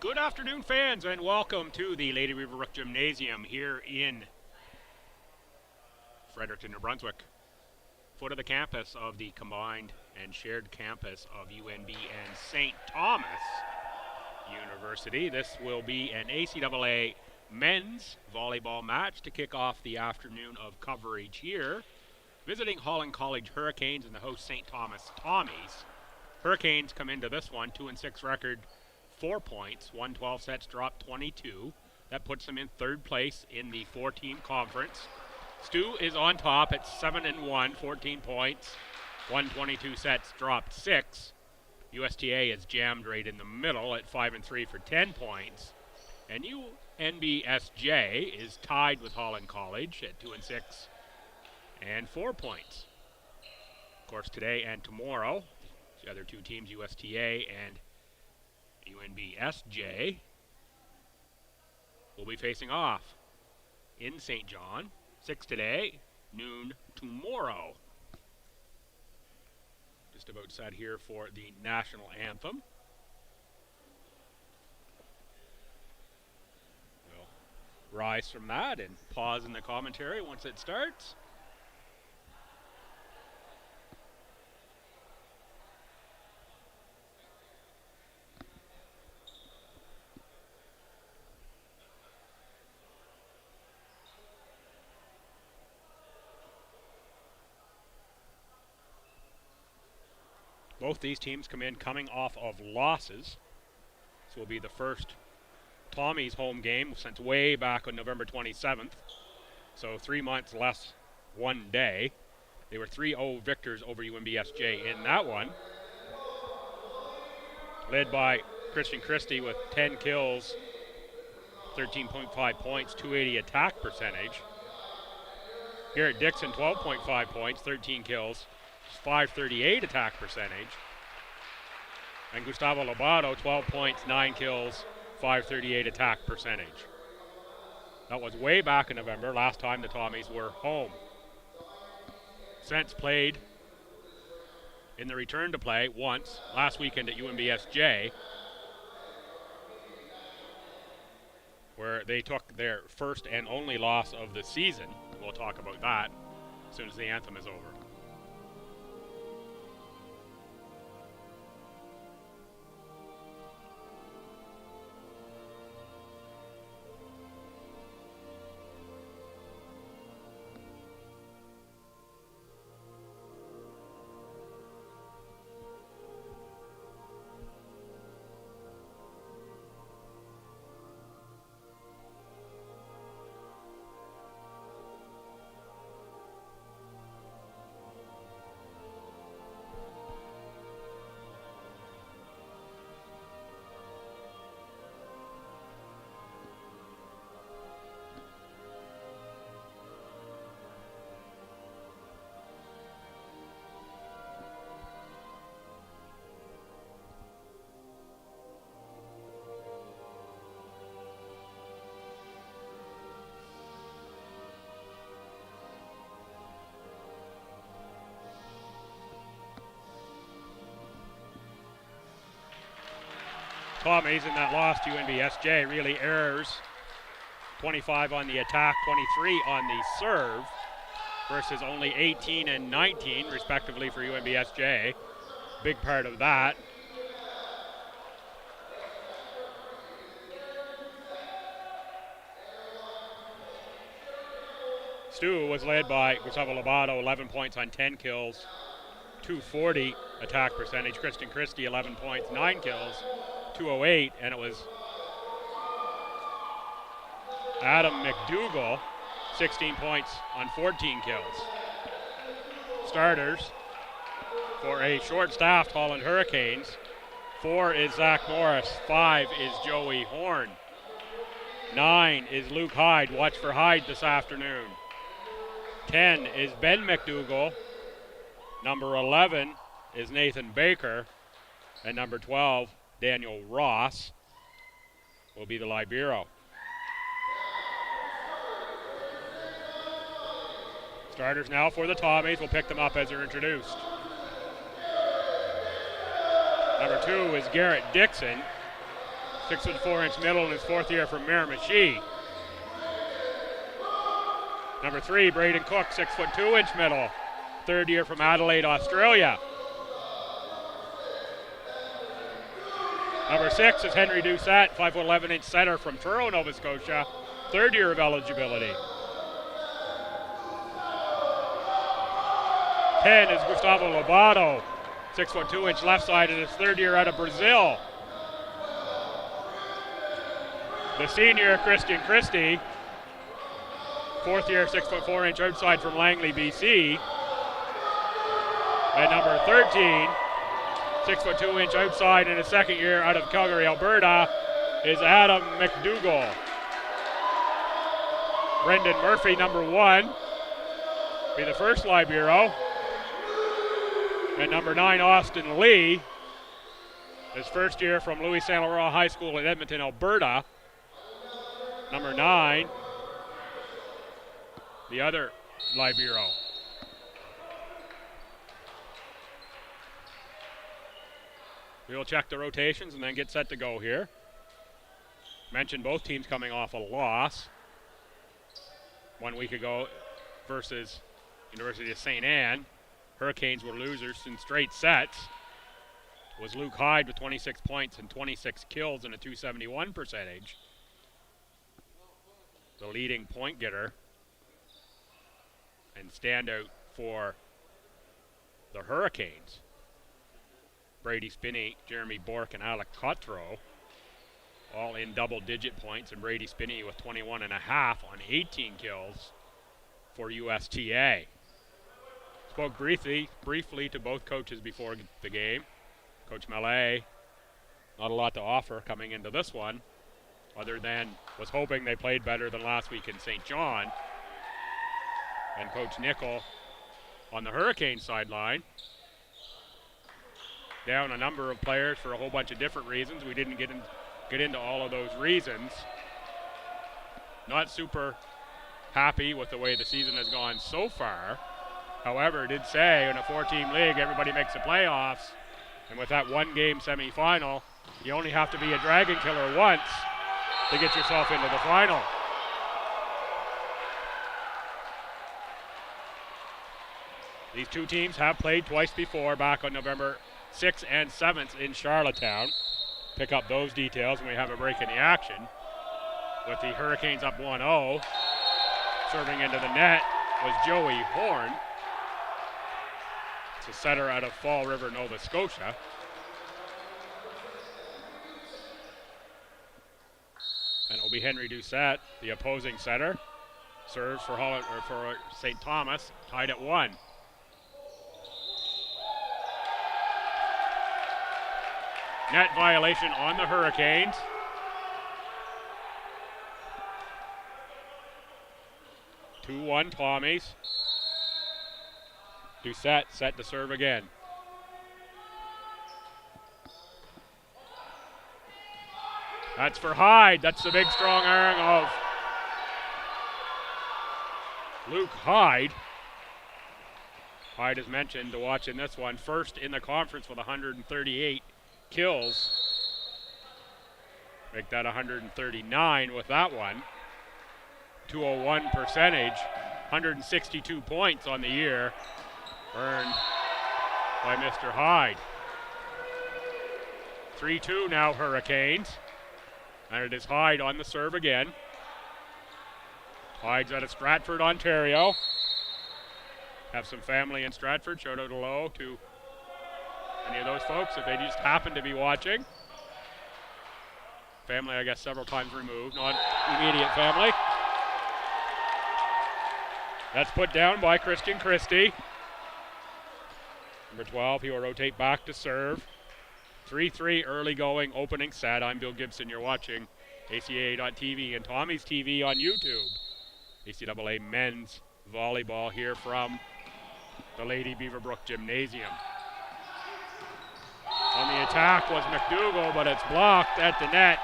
Good afternoon, fans, and welcome to the Lady River Gymnasium here in Fredericton, New Brunswick. Foot of the campus of the combined and shared campus of UNB and St. Thomas University. This will be an ACAA men's volleyball match to kick off the afternoon of coverage here. Visiting Holland College Hurricanes and the host St. Thomas Tommies. Hurricanes come into this one 2-6 record, 4 points, 112 sets dropped 22. That puts them in third place in the 4-team conference. STU is on top at 7-1, 14 points, 122 sets dropped 6. USTA is jammed right in the middle at 5-3 for 10 points. And UNBSJ is tied with Holland College at 2-6 and 4 points. Of course, today and tomorrow, the other two teams, USTA and UNBSJ, will be facing off in St. John. 6 today, noon tomorrow. Just about set here for the national anthem. We'll rise from that and pause in the commentary once it starts. Both these teams come in coming off of losses. This will be the first Tommy's home game since way back on November 27th. So 3 months less 1 day. They were 3-0 victors over UNBSJ in that one. Led by Christian Christie with 10 kills, 13.5 points, 280 attack percentage. Garrett Dixon, 12.5 points, 13 kills, 538 attack percentage. And Gustavo Lobato, 12 points, 9 kills, 538 attack percentage. That was way back in November, last time the Tommies were home. Since played in the return to play once, last weekend at UNBSJ, where they took their first and only loss of the season. We'll talk about that as soon as the anthem is over. Tommies in that loss to UNBSJ really errors. 25 on the attack, 23 on the serve, versus only 18 and 19 respectively for UNBSJ. Big part of that. STU was led by Gustavo Lobato, 11 points on 10 kills, 240 attack percentage. Kristen Christie, 11 points, 9 kills, 208, and it was Adam McDougall, 16 points on 14 kills. Starters for a short-staffed Holland Hurricanes. 4 is Zach Morris, 5 is Joey Horn, 9 is Luke Hyde. Watch for Hyde this afternoon. 10 is Ben McDougall. Number 11 is Nathan Baker, and number 12, Daniel Ross, will be the libero. Starters now for the Tommies. We'll pick them up as they're introduced. Number 2 is Garrett Dixon. 6'4" middle in his fourth year from Miramichi. Number 3, Braden Cook, 6'2" middle, third year from Adelaide, Australia. Number 6 is Henry Doucette, 5'11" center from Truro, Nova Scotia, third year of eligibility. 10 is Gustavo Lobato, 6'2" left side in his third year out of Brazil. The senior, Christian Christie, fourth year, 6'4" outside from Langley, BC. And number 13, 6'2" outside in his second year out of Calgary, Alberta, is Adam McDougall. Brendan Murphy, number 1, be the first libero. And number 9, Austin Lee, his first year from Louis Saint Laurent High School in Edmonton, Alberta. Number 9, the other libero. We will check the rotations and then get set to go here. Mentioned both teams coming off a loss 1 week ago versus University of St. Anne. Hurricanes were losers in straight sets. It was Luke Hyde with 26 points and 26 kills and a .271 percentage. The leading point getter and standout for the Hurricanes. Brady Spinney, Jeremy Bork, and Alec Cotreau all in double-digit points, and Brady Spinney with 21.5 on 18 kills for USTA. Spoke briefly to both coaches before the game. Coach Mallet, not a lot to offer coming into this one, other than was hoping they played better than last week in St. John. And Coach Nickel on the Hurricane sideline, down a number of players for a whole bunch of different reasons. We didn't get into all of those reasons. Not super happy with the way the season has gone so far. However, did say in a 4-team league, everybody makes the playoffs. And with that one-game semifinal, you only have to be a dragon killer once to get yourself into the final. These two teams have played twice before, back on November 6th and 7th in Charlottetown. Pick up those details when we have a break in the action. With the Hurricanes up 1-0, serving into the net was Joey Horn. It's a setter out of Fall River, Nova Scotia. And it will be Henry Doucette, the opposing setter. Serves for Holland, or for St. Thomas, tied at 1. Net violation on the Hurricanes. Two-1 Tommies. Doucette set to serve again. That's for Hyde. That's the big strong arm of Luke Hyde. Hyde is mentioned to watch in this one. First in the conference with 138 kills. Make that 139 with that one. 201 percentage. 162 points on the year earned by Mr. Hyde. 3-2 now Hurricanes. And it is Hyde on the serve again. Hyde's out of Stratford, Ontario. Have some family in Stratford. Shout out hello to any of those folks if they just happen to be watching. Family, I guess, several times removed, not immediate family. That's put down by Christian Christie. Number 12, he will rotate back to serve. 3-3 early going opening set. I'm Bill Gibson. You're watching ACAA.tv and Tommy's TV on YouTube. ACAA men's volleyball here from the Lady Beaverbrook Gymnasium. On the attack was McDougall, but it's blocked at the net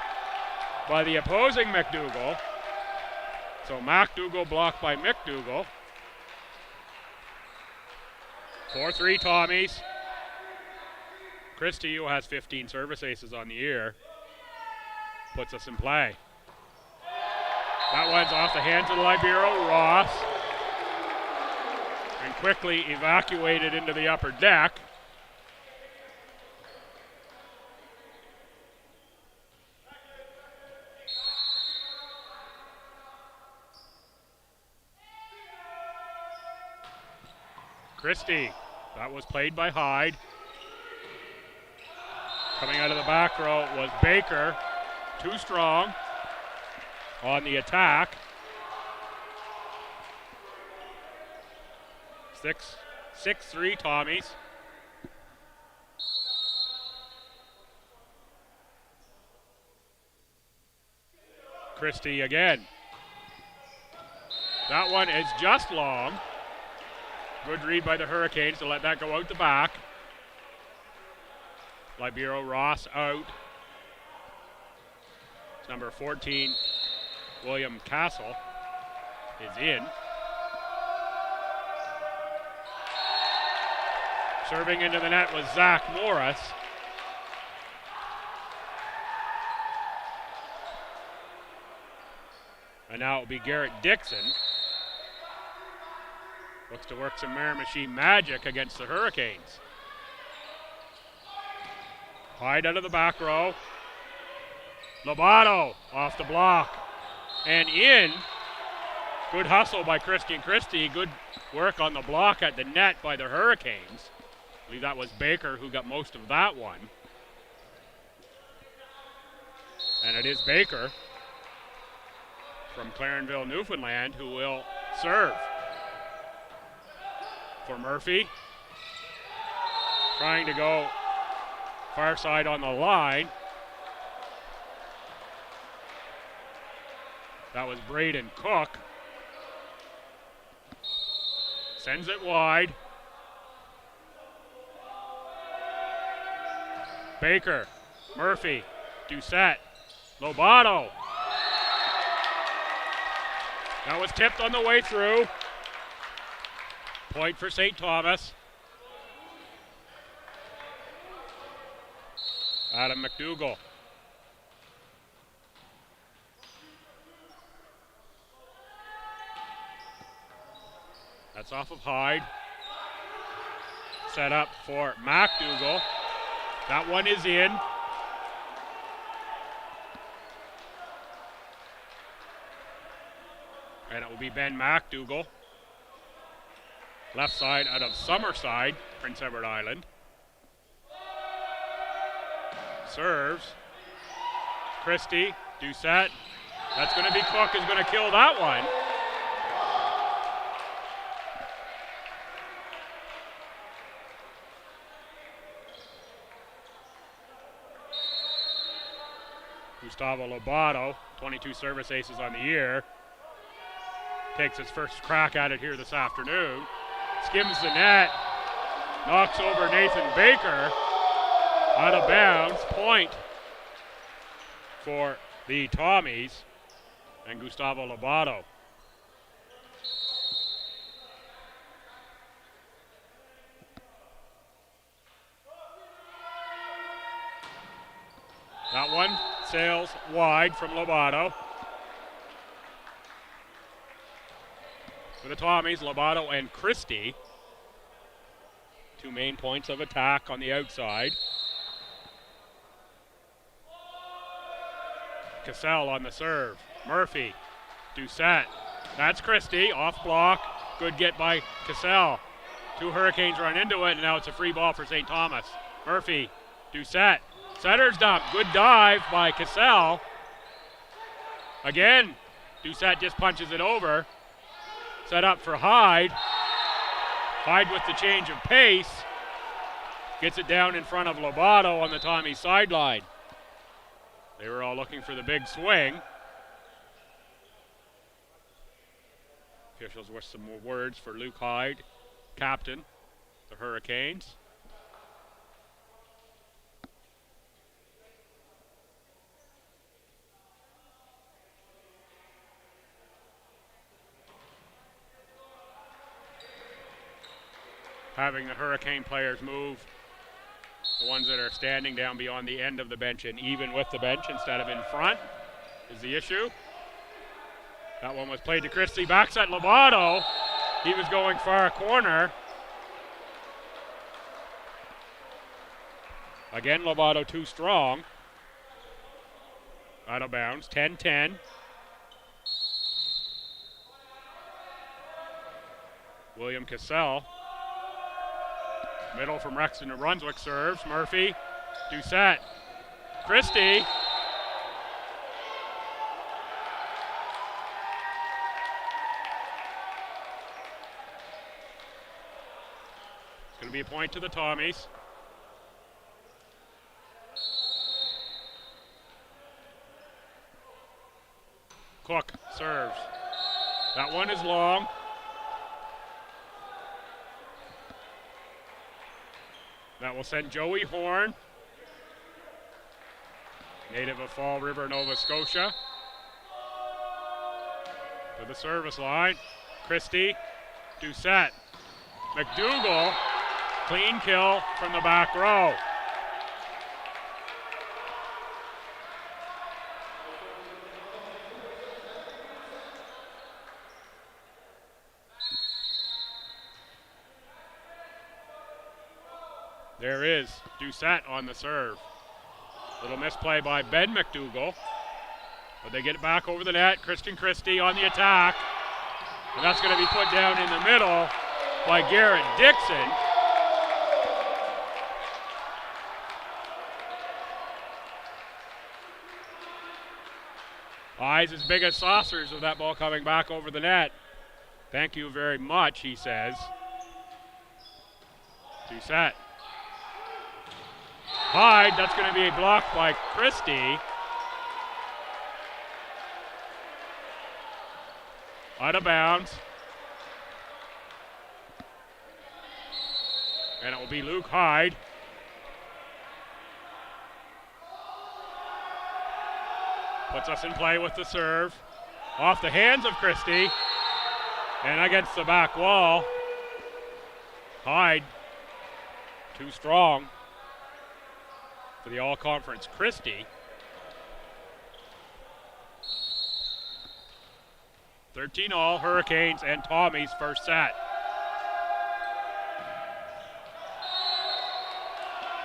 by the opposing McDougall. So McDougall blocked by McDougall. 4-3 Tommies. Christie, who has 15 service aces on the year, puts us in play. That one's off the hands of the libero, Ross. And quickly evacuated into the upper deck. Christie, that was played by Hyde. Coming out of the back row was Baker, too strong on the attack. 6-3 Tommies. Christie again. That one is just long. Good read by the Hurricanes to let that go out the back. Libero Ross out. It's number 14, William Castle, is in. Serving into the net was Zach Morris. And now it'll be Garrett Dixon. Looks to work some Miramichi magic against the Hurricanes. Hyde out of the back row. Lobato off the block. And in. Good hustle by Christian Christie. Good work on the block at the net by the Hurricanes. I believe that was Baker who got most of that one. And it is Baker from Clarenville, Newfoundland, who will serve. For Murphy. Trying to go far side on the line. That was Braden Cook. Sends it wide. Baker, Murphy, Doucette, Lobato. That was tipped on the way through. Point for St. Thomas. Adam McDougall. That's off of Hyde. Set up for McDougall. That one is in. And it will be Ben McDougall. Left side out of Summerside, Prince Edward Island. Serves. Christie, Doucette. That's going to be Cook is going to kill that one. Gustavo Lobato, 22 service aces on the year. Takes his first crack at it here this afternoon. Skims the net. Knocks over Nathan Baker. Out of bounds. Point for the Tommies and Gustavo Lobato. That one sails wide from Lobato. For the Tommies, Lobato and Christie. Two main points of attack on the outside. Cassell on the serve. Murphy, Doucette. That's Christie, off block. Good get by Cassell. Two Hurricanes run into it, and now it's a free ball for St. Thomas. Murphy, Doucette. Setter's dump. Good dive by Cassell. Again, Doucette just punches it over. Set up for Hyde. Hyde with the change of pace. Gets it down in front of Lobato on the Tommy sideline. They were all looking for the big swing. Officials with some more words for Luke Hyde, captain, the Hurricanes. Having the Hurricane players move The ones that are standing down beyond the end of the bench and even with the bench instead of in front is the issue. That one was played to Christie. Back set Lovato. He was going far corner. Again, Lovato too strong. Out of bounds, 10-10. William Cassell. Middle from Rexton to Brunswick serves. Murphy, Doucette, Christie. It's going to be a point to the Tommies. Cook serves. That one is long. That will send Joey Horn, native of Fall River, Nova Scotia, to the service line. Christie, Doucette, McDougall, clean kill from the back row. There is Doucette on the serve. Little misplay by Ben McDougall. But they get it back over the net. Christian Christie on the attack. And that's going to be put down in the middle by Garrett Dixon. Eyes as big as saucers of that ball coming back over the net. Thank you very much, he says. Doucette. Hyde, that's going to be blocked by Christie. Out of bounds. And it will be Luke Hyde. Puts us in play with the serve. Off the hands of Christie. And against the back wall. Hyde, too strong for the all-conference Christie. 13-all, Hurricanes and Tommies first set.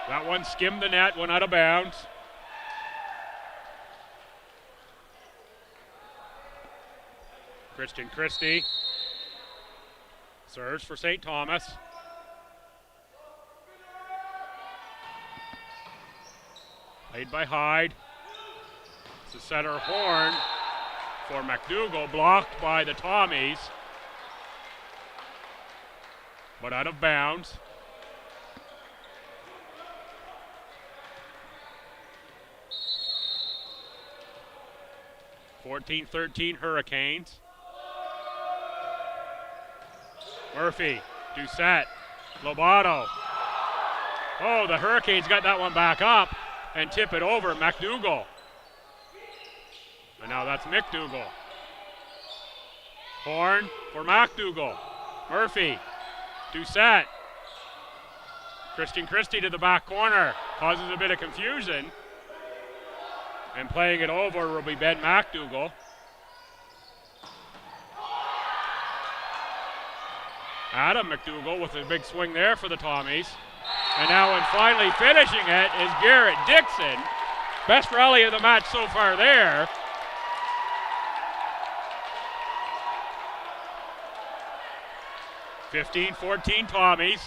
That one skimmed the net, went out of bounds. Christian Christie serves for St. Thomas. Played by Hyde. It's the center Horn for McDougall, blocked by the Tommies, but out of bounds. (14-13) Hurricanes. Murphy, Doucette, Lovato. Oh, the Hurricanes got that one back up and tip it over. McDougall. And now that's McDougall. Horn for McDougall. Murphy, Doucette. Christian Christie to the back corner. Causes a bit of confusion. And playing it over will be Ben McDougall. Adam McDougall with a big swing there for the Tommies. And now, and finally finishing it is Garrett Dixon. Best rally of the match so far there. (15-14) Tommies.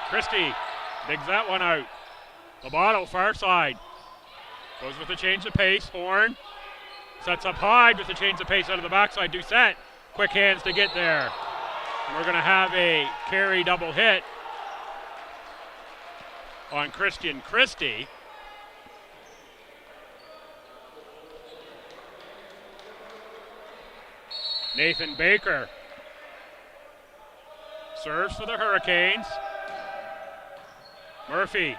Christie digs that one out. Lovato far side. Goes with the change of pace. Horn sets up Hyde with the change of pace out of the backside. Doucette, quick hands to get there. And we're going to have a carry double hit on Christian Christie. Nathan Baker Serves for the Hurricanes. Murphy,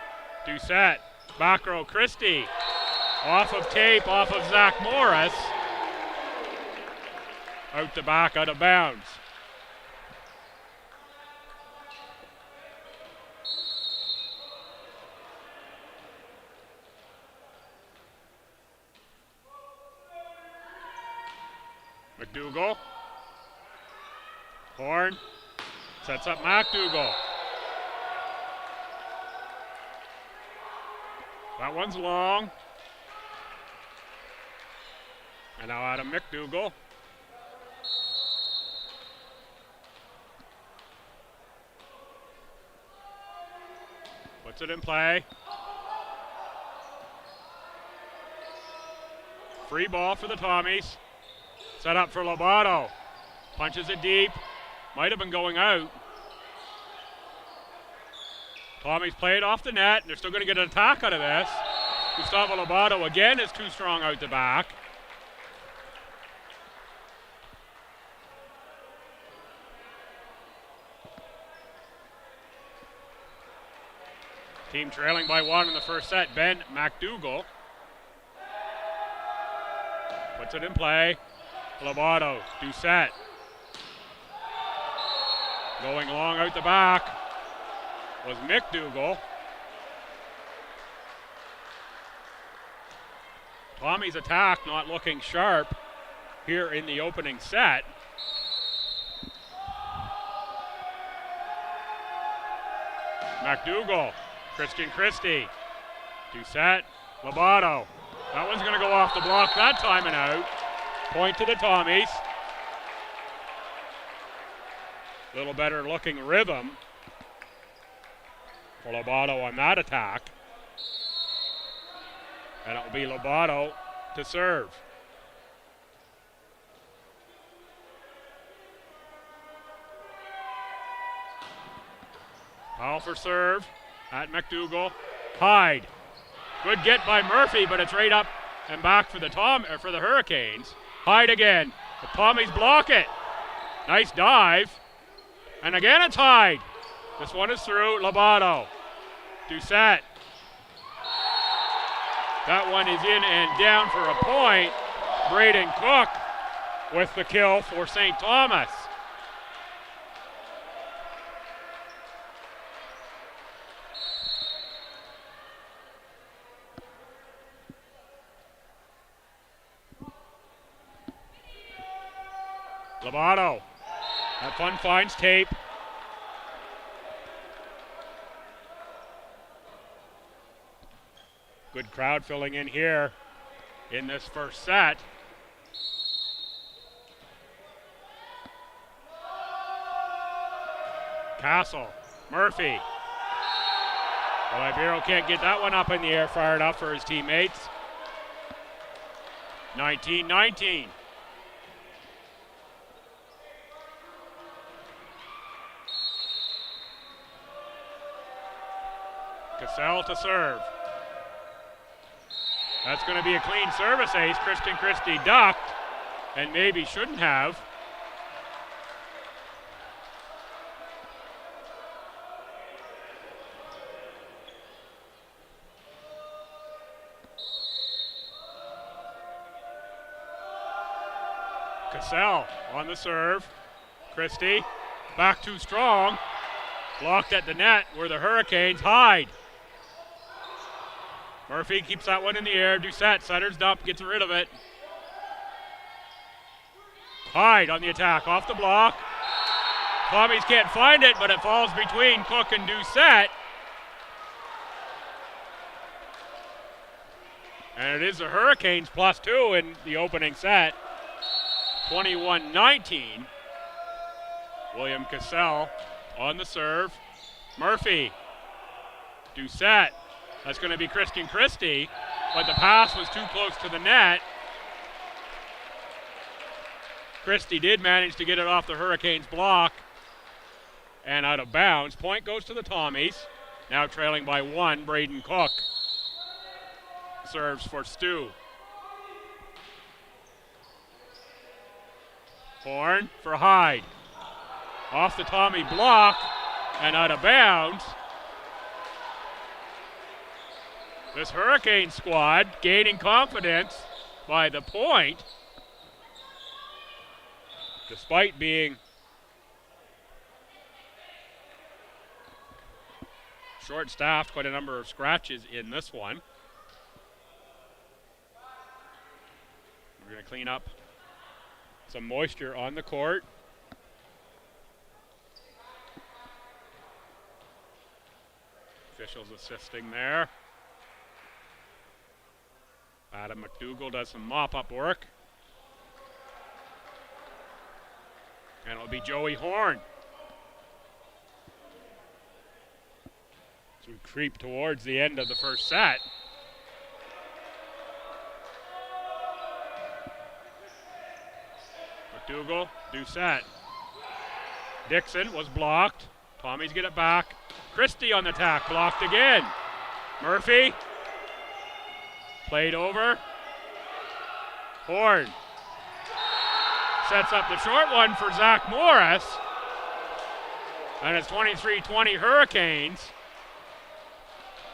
Doucette, back row Christie. Off of tape, off of Zach Morris. Out the back, out of bounds. McDougall. Horn sets up McDougall. That one's long. And now Adam McDougall. Puts it in play. Free ball for the Tommies. Set up for Lobato. Punches it deep. Might have been going out. Tommies played off the net. They're still going to get an attack out of this. Gustavo Lobato again is too strong out the back. Team trailing by 1 in the first set. Ben McDougall puts it in play. Lobato, Doucette. Going long out the back was McDougall. Tommy's attack not looking sharp here in the opening set. McDougall, Christian Christie, Doucette, Lobato. That one's going to go off the block that time and out. Point to the Tommies. A little better looking rhythm for Lobato on that attack. And it will be Lobato to serve. Foul for serve at McDougall. Hyde. Good get by Murphy, but it's right up and back for the Hurricanes. Hyde again. The Tommies block it. Nice dive. And again it's Hyde. This one is through. Lobato. Doucette. That one is in and down for a point. Braden Cook with the kill for St. Thomas. Lobato. That one finds tape. Good crowd filling in here in this first set. Castle, Murphy. Well, Ibero can't get that one up in the air far enough for his teammates. 19-19. Cassell to serve. That's going to be a clean service ace. Christian Christie ducked and maybe shouldn't have. Cassell on the serve. Christie back too strong. Blocked at the net where the Hurricanes hide. Murphy keeps that one in the air. Doucette centers up, gets rid of it. Hyde on the attack, off the block. Tommies can't find it, but it falls between Cook and Doucette. And it is the Hurricanes +2 in the opening set. 21-19. William Cassell on the serve. Murphy. Doucette. That's going to be Christian Christie, but the pass was too close to the net. Christie did manage to get it off the Hurricanes block and out of bounds. Point goes to the Tommies. Now trailing by 1, Braden Cook serves for Stu. Horn for Hyde. Off the Tommy block and out of bounds. This Hurricane squad gaining confidence by the point, despite being short-staffed, quite a number of scratches in this one. We're going to clean up some moisture on the court. Officials assisting there. Adam McDougall does some mop-up work. And it'll be Joey Horn. As we creep towards the end of the first set. McDougall, Doucette. Dixon was blocked. Tommy's get it back. Christie on the attack, blocked again. Murphy. Played over. Horn. Sets up the short one for Zach Morris. And it's 23-20 Hurricanes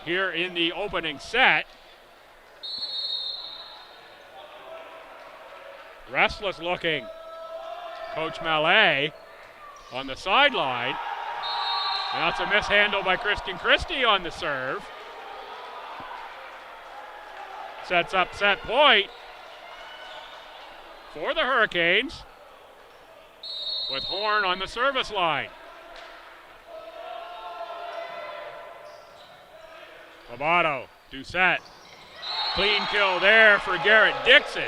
here in the opening set. Restless looking Coach Mallet on the sideline. And that's a mishandle by Kristen Christie on the serve. Sets up set point for the Hurricanes with Horn on the service line. Lovato, Doucette. Clean kill there for Garrett Dixon.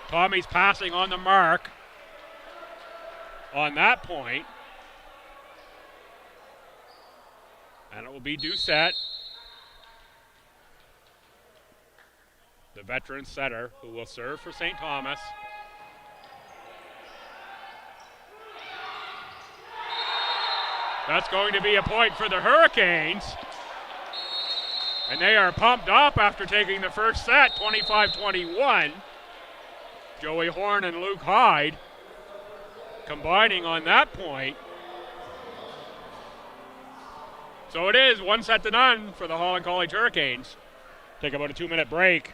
Tommy's passing on the mark on that point. And it will be Doucette, the veteran setter, who will serve for St. Thomas. That's going to be a point for the Hurricanes. And they are pumped up after taking the first set, 25-21. Joey Horn and Luke Hyde combining on that point. So it is 1-0 for the Holland College Hurricanes. Take about a 2-minute break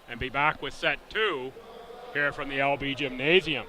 and be back with set 2 here from the LB Gymnasium.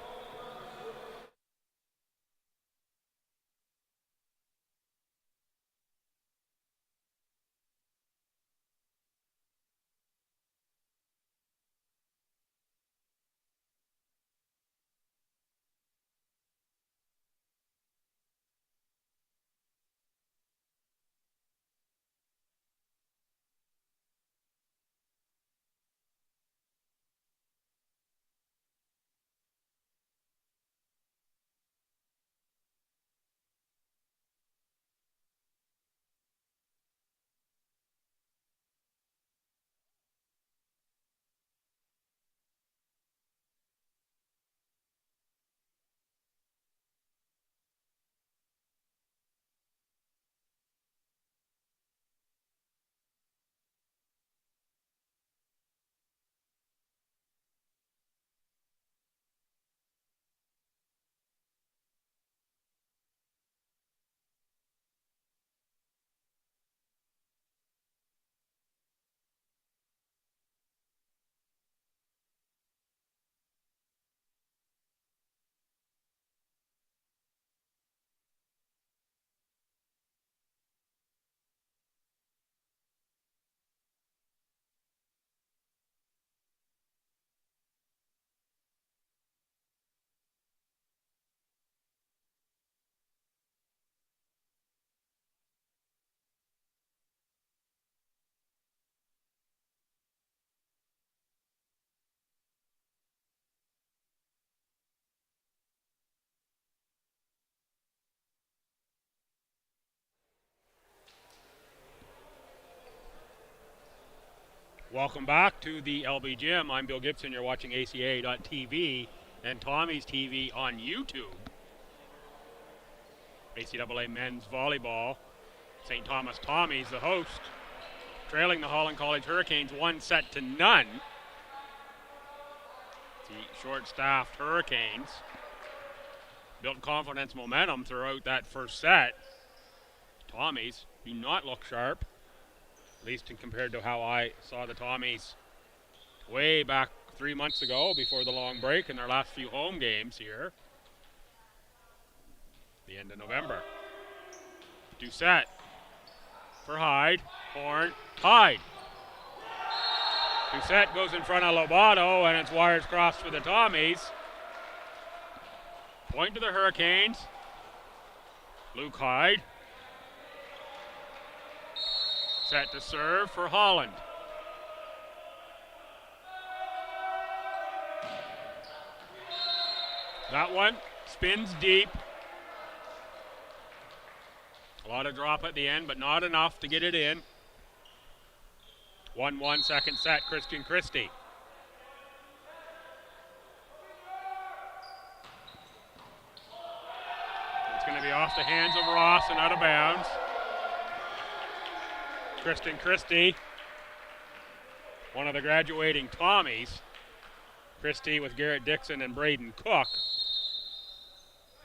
Welcome back to the LB Gym. I'm Bill Gibson. You're watching ACAA.tv and Tommy's TV on YouTube. ACAA men's volleyball. St. Thomas Tommies, the host, trailing the Holland College Hurricanes 1-0. The short-staffed Hurricanes built confidence, momentum throughout that first set. Tommies do not look sharp, at least compared to how I saw the Tommies way back 3 months ago before the long break in their last few home games here. The end of November. Doucette for Hyde. Horn. Hyde. Doucette goes in front of Lobato, and it's wires crossed for the Tommies. Point to the Hurricanes. Luke Hyde. Set to serve for Holland. That one spins deep. A lot of drop at the end, but not enough to get it in. 1-1 second set, Christian Christie. It's going to be off the hands of Ross and out of bounds. Christian Christie, one of the graduating Tommies. Christie with Garrett Dixon and Braden Cook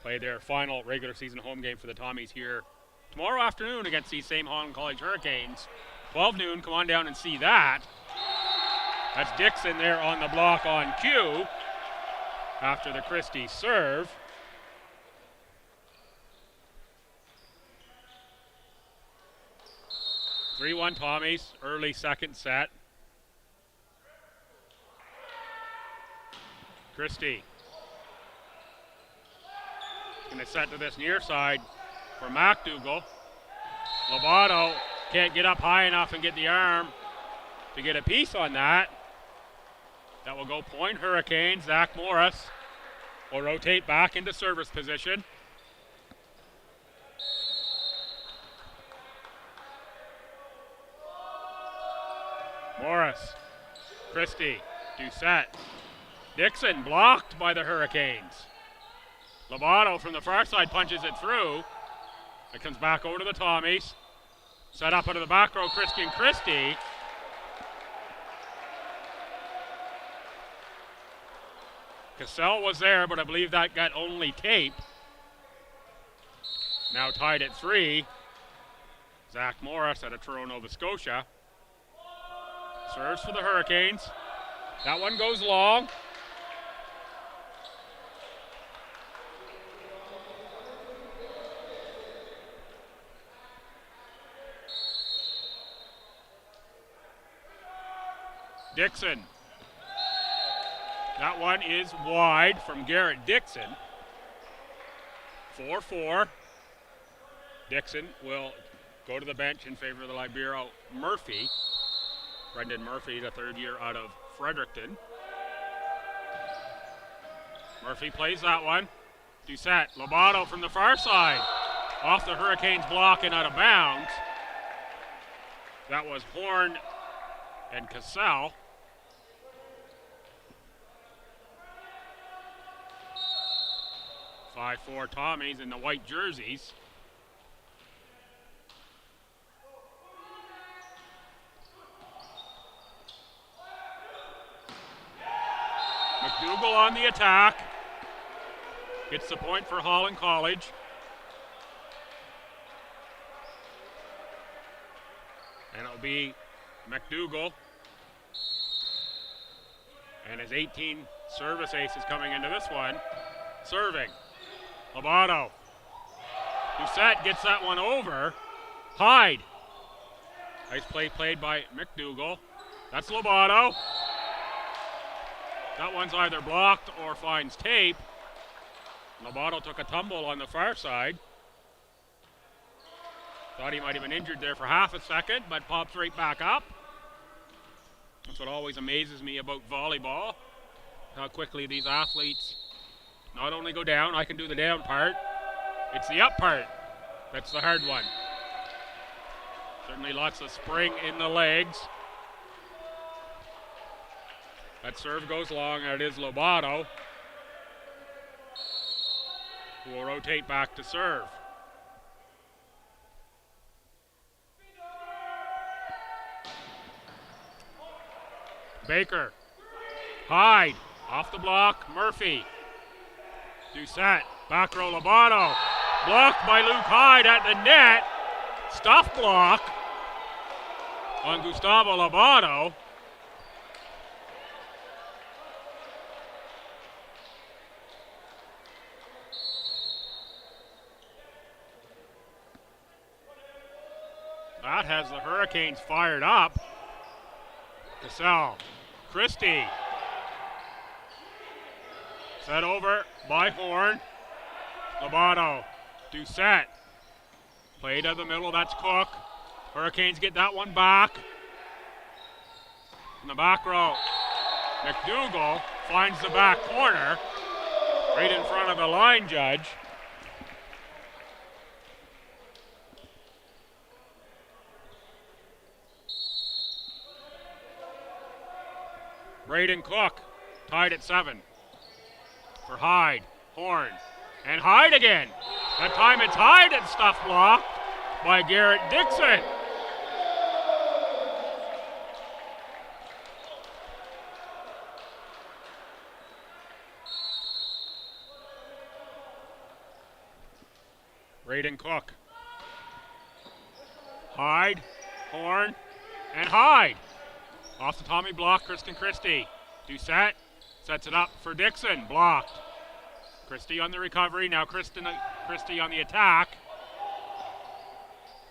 play their final regular season home game for the Tommies here tomorrow afternoon against these same Holland College Hurricanes. 12 noon, come on down and see that. That's Dixon there on the block on cue after the Christie serve. (3-1) Tommies, early second set. Christie going to set to this near side for MacDougall. Lobato can't get up high enough and get the arm to get a piece on that. That will go point Hurricanes. Zach Morris will rotate back into service position. Morris, Christie, Doucette. Dixon blocked by the Hurricanes. Lobato from the far side punches it through. It comes back over to the Tommies. Set up into the back row, Christian Christie. Cassell was there, but I believe that got only tape. Now tied at 3. Zach Morris out of Truro, Nova Scotia. Serves for the Hurricanes. That one goes long. Dixon. That one is wide from Garrett Dixon. 4-4. Dixon will go to the bench in favor of the Libero Murphy. Brendan Murphy, the third year out of Fredericton. Murphy plays that one. Doucette, Lobato from the far side. Off the Hurricanes block and out of bounds. That was Horn and Cassell. (5-4) Tommies in the white jerseys. MacDougall on the attack. Gets the point for Holland College. And it'll be MacDougall. And his 18 service ace is coming into this one. Serving. Lobato. Doucette gets that one over. Hyde. Nice play played by MacDougall. That's Lobato. That one's either blocked or finds tape. Lobato took a tumble on the far side. Thought he might have been injured there for half a second, but pops right back up. That's what always amazes me about volleyball, how quickly these athletes not only go down, I can do the down part, it's the up part that's the hard one. Certainly lots of spring in the legs. That serve goes long, and it is Lobato who will rotate back to serve. Baker. Hyde. Off the block. Murphy. Doucette. Back row Lobato. Blocked by Luke Hyde at the net. Stuff block on Gustavo Lobato. That has the Hurricanes fired up. Cassell. Christie. Set over by Horn. Lobato. Doucette. Played out the middle, that's Cook. Hurricanes get that one back. In the back row, McDougall finds the back corner. Right in front of the line judge. Braden Cook tied at 7 for Hyde, Horn, and Hyde again. That time it's Hyde and stuff blocked by Garrett Dixon. Braden Cook. Hyde, Horn, and Hyde. Off the Tommy block, Kristen Christie. Doucette sets it up for Dixon, blocked. Christie on the recovery, now Christie on the attack.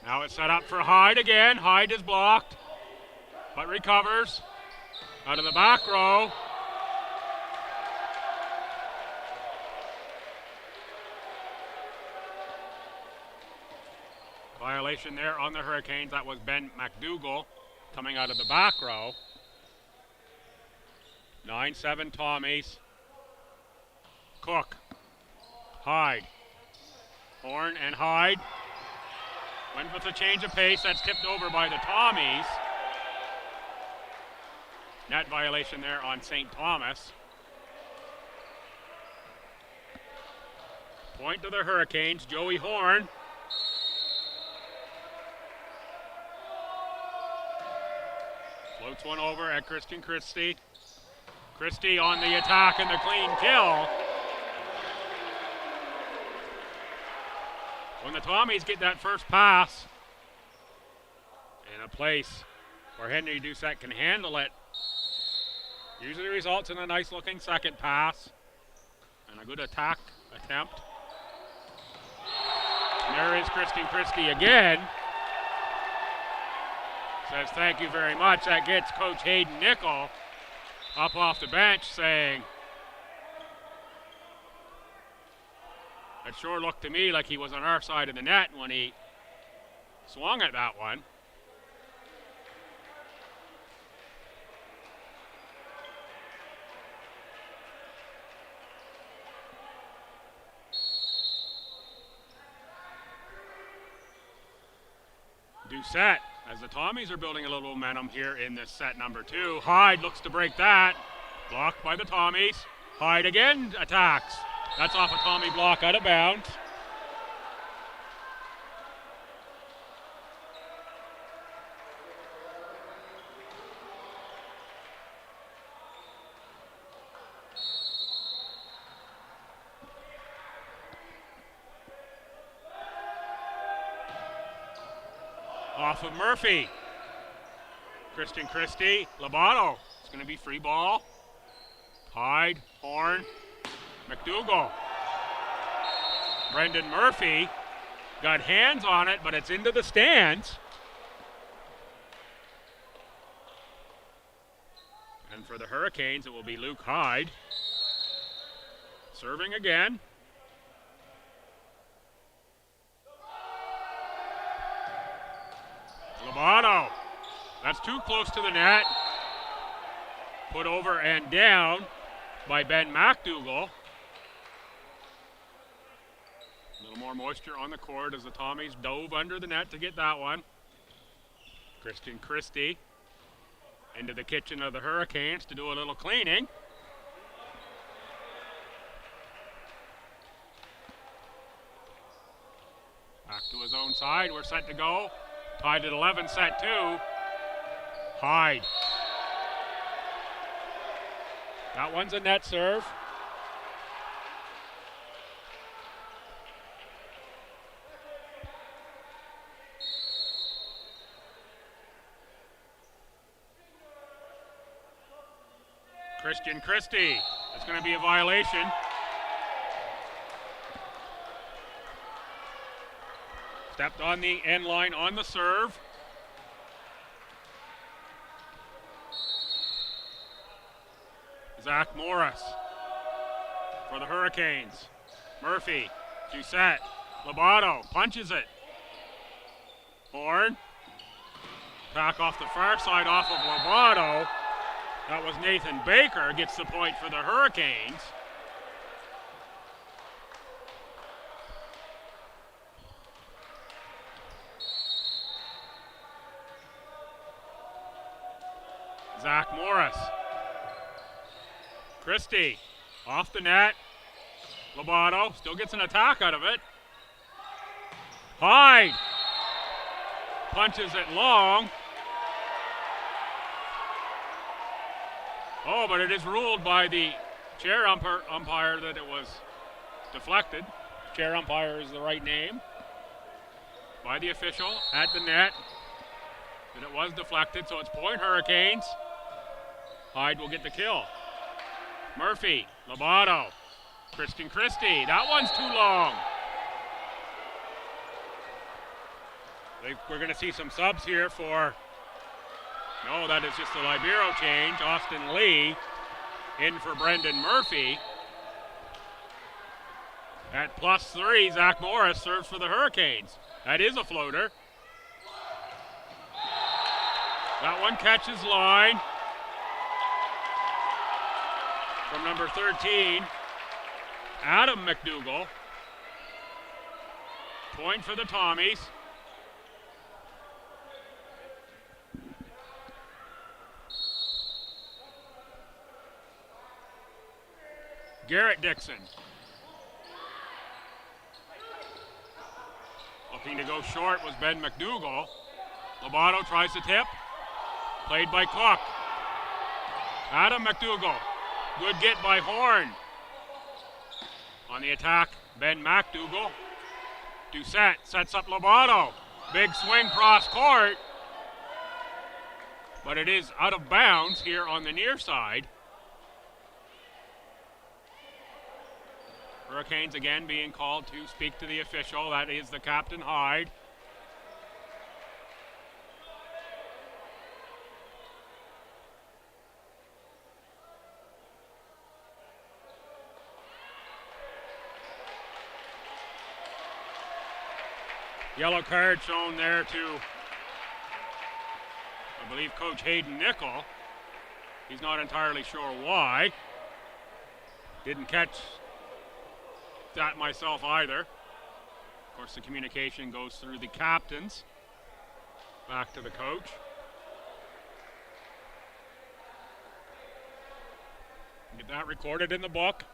Now it's set up for Hyde again. Hyde is blocked, but recovers. Out of the back row. Violation there on the Hurricanes. That was Ben McDougall coming out of the back row. 9-7 Tommies. Cook. Hyde. Horn and Hyde. Went with a change of pace. That's tipped over by the Tommies. Net violation there on St. Thomas. Point to the Hurricanes. Joey Horn. Floats one over at Kristen Christie. Christie on the attack and the clean kill. When the Tommies get that first pass in a place where Henry Doucette can handle it, usually results in a nice looking second pass and a good attack attempt. And there is Kristen Christie again. Says thank you very much. That gets Coach Hayden Nickel up off the bench saying, it sure looked to me like he was on our side of the net when he swung at that one. Doucette, as the Tommies are building a little momentum here in this set number 2. Hyde looks to break that. Blocked by the Tommies. Hyde again attacks. That's off a Tommy block out of bounds. Off of Murphy. Kristen Christie, Lobato. It's going to be free ball. Hyde, Horn, McDougall. Brendan Murphy got hands on it, but it's into the stands. And for the Hurricanes, it will be Luke Hyde. Serving again. Lobato. That's too close to the net. Put over and down by Ben McDougall. A little more moisture on the court as the Tommies dove under the net to get that one. Kristen Christie into the kitchen of the Hurricanes to do a little cleaning. Back to his own side. We're set to go. Tied at 11, set 2. Hyde. That one's a net serve. Christian Christie. That's going to be a violation. Stepped on the end line on the serve. Zach Morris for the Hurricanes. Murphy, Doucette, Lobato punches it. Horn. Back off the far side off of Lobato. That was Nathan Baker, gets the point for the Hurricanes. Zach Morris. Christie off the net. Lobato still gets an attack out of it. Hyde punches it long. Oh, but it is ruled by the chair umpire that it was deflected. Chair umpire is the right name. By the official at the net. That it was deflected, so it's point Hurricanes. Hyde will get the kill. Murphy, Lobato, Christian Christie. That one's too long. We're going to see some subs here for, no, that is just a libero change. Austin Lee in for Brendan Murphy. At +3, Zach Morris serves for the Hurricanes. That is a floater. That one catches line from number 13, Adam McDougall. Point for the Tommies. Garrett Dixon. Looking to go short was Ben McDougall. Lobato tries to tip. Played by Cook. Adam McDougall. Good get by Horn. On the attack, Ben McDougall. Doucette sets up Lobato. Big swing cross court. But it is out of bounds here on the near side. Hurricanes again being called to speak to the official. That is the captain, Hyde. Yellow card shown there to, I believe, Coach Hayden Nickel. He's not entirely sure why. Didn't catch that myself either. Of course, the communication goes through the captains back to the coach. Get that recorded in the book.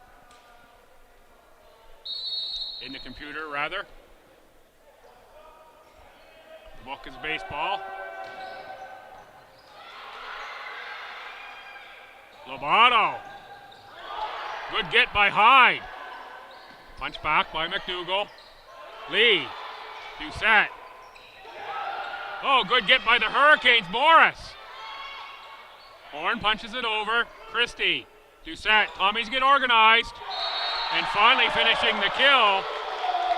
In the computer, rather. The book is baseball. Lobato. Good get by Hyde. Punch back by McDougall. Lee. Doucette. Oh, good get by the Hurricanes. Morris. Horn punches it over. Christie. Doucette. Tommies get organized. And finally finishing the kill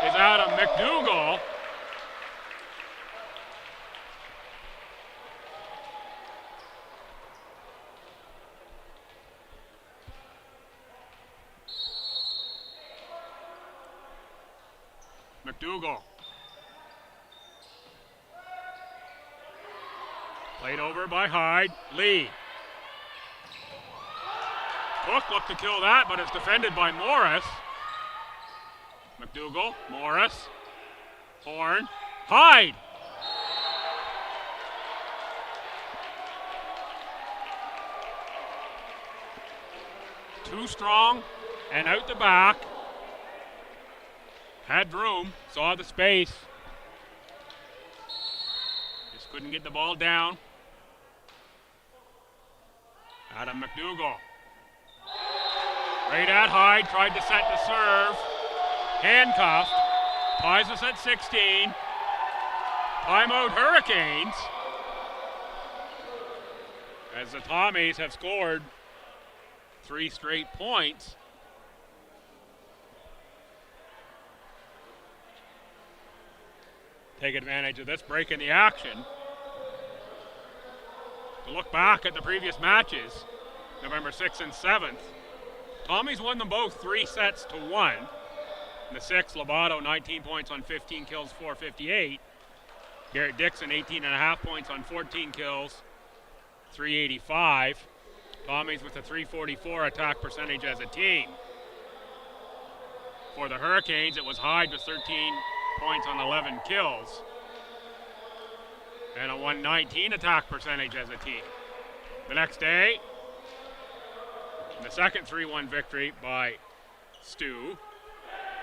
is Adam McDougall. McDougall. Played over by Hyde. Lee. Cook looked to kill that, but it's defended by Morris. McDougall, Morris, Horn, Hyde. Too strong and out the back. Had room, saw the space. Just couldn't get the ball down. Adam McDougall. Right at Hyde, tried to set the serve. Handcuffed. Ties us at 16. Timeout Hurricanes. As the Tommies have scored 3 straight points. Take advantage of this break in the action. To look back at the previous matches, November 6th and 7th, Tommies won them both 3 sets to 1. In the 6th, Lobato 19 points on 15 kills, 458. Garrett Dixon 18.5 points on 14 kills, 385. Tommies with a 344 attack percentage as a team. For the Hurricanes, it was Hyde with 13 points on 11 kills and a 119 attack percentage as a team. The next day, in the second 3-1 victory by STU,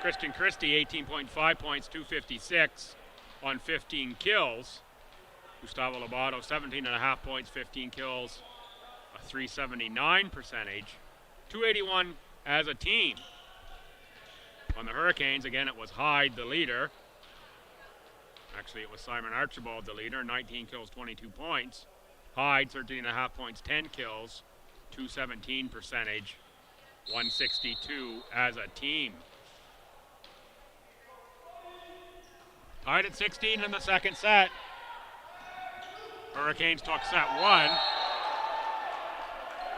Christian Christie 18.5 points, 256 on 15 kills. Gustavo Lobato 17.5 points, 15 kills, a 379 percentage, 281 as a team. On the Hurricanes, again, it was Hyde the leader. Actually, it was Simon Archibald the leader, 19 kills, 22 points. Hyde 13.5 points, 10 kills, 217 percentage, 162 as a team. Tied at 16 in the second set. Hurricanes took set 1.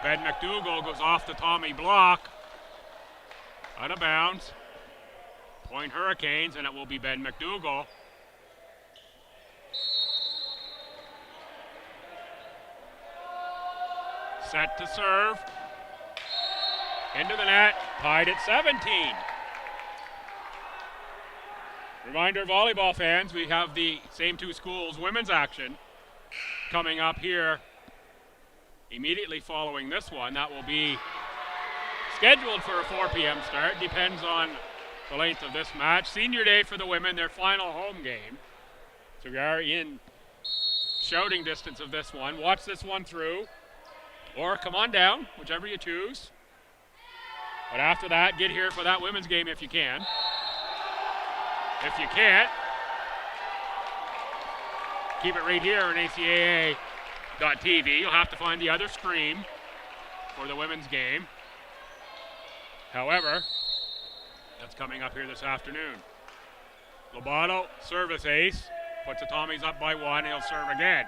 Ben McDougall goes off the Tommy block. Out of bounds. Point Hurricanes, and it will be Ben McDougall. Set to serve. Into the net, tied at 17. Reminder, volleyball fans, we have the same two schools women's action coming up here immediately following this one. That will be scheduled for a 4 p.m. start. Depends on the length of this match. Senior day for the women, their final home game. So we are in shouting distance of this one. Watch this one through, or come on down, whichever you choose. But after that, get here for that women's game if you can. If you can't, keep it right here on ACAA.tv. You'll have to find the other screen for the women's game. However, that's coming up here this afternoon. Lobato, service ace, puts the Tommies up by 1. He'll serve again.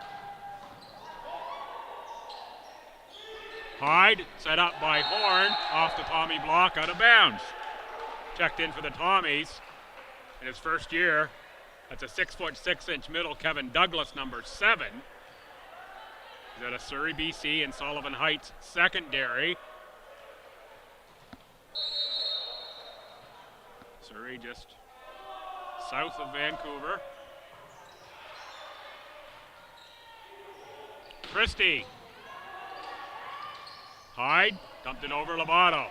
Hyde, set up by Horn, off the Tommy block, out of bounds. Checked in for the Tommies in his first year. That's a 6'6" middle, Kevin Douglas, number 7. He's out of Surrey, BC, and Sullivan Heights Secondary. Surrey just south of Vancouver. Christie. Hyde, dumped it over Lobato.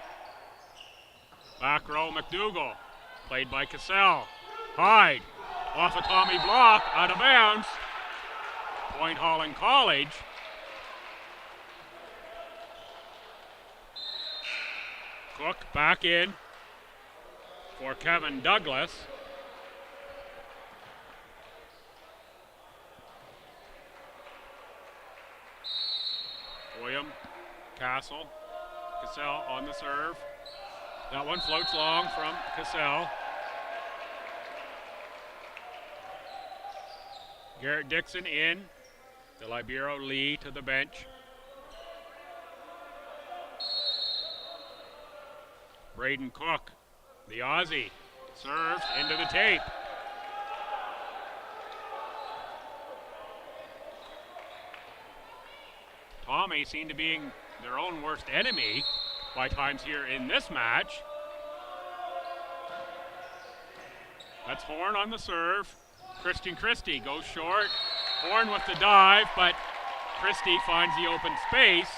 Back row, McDougall, played by Cassell. Hyde, off a Tommy block, out of bounds. Point Holland College. Cook back in for Kevin Douglas. William, Castle, Cassell on the serve. That one floats long from Cassell. Garrett Dixon in. The Libero Lee to the bench. Braden Cook, the Aussie, serves into the tape. Tommy seemed to be their own worst enemy by times here in this match. That's Horn on the serve. Christian Christie goes short. Horn with the dive, but Christie finds the open space.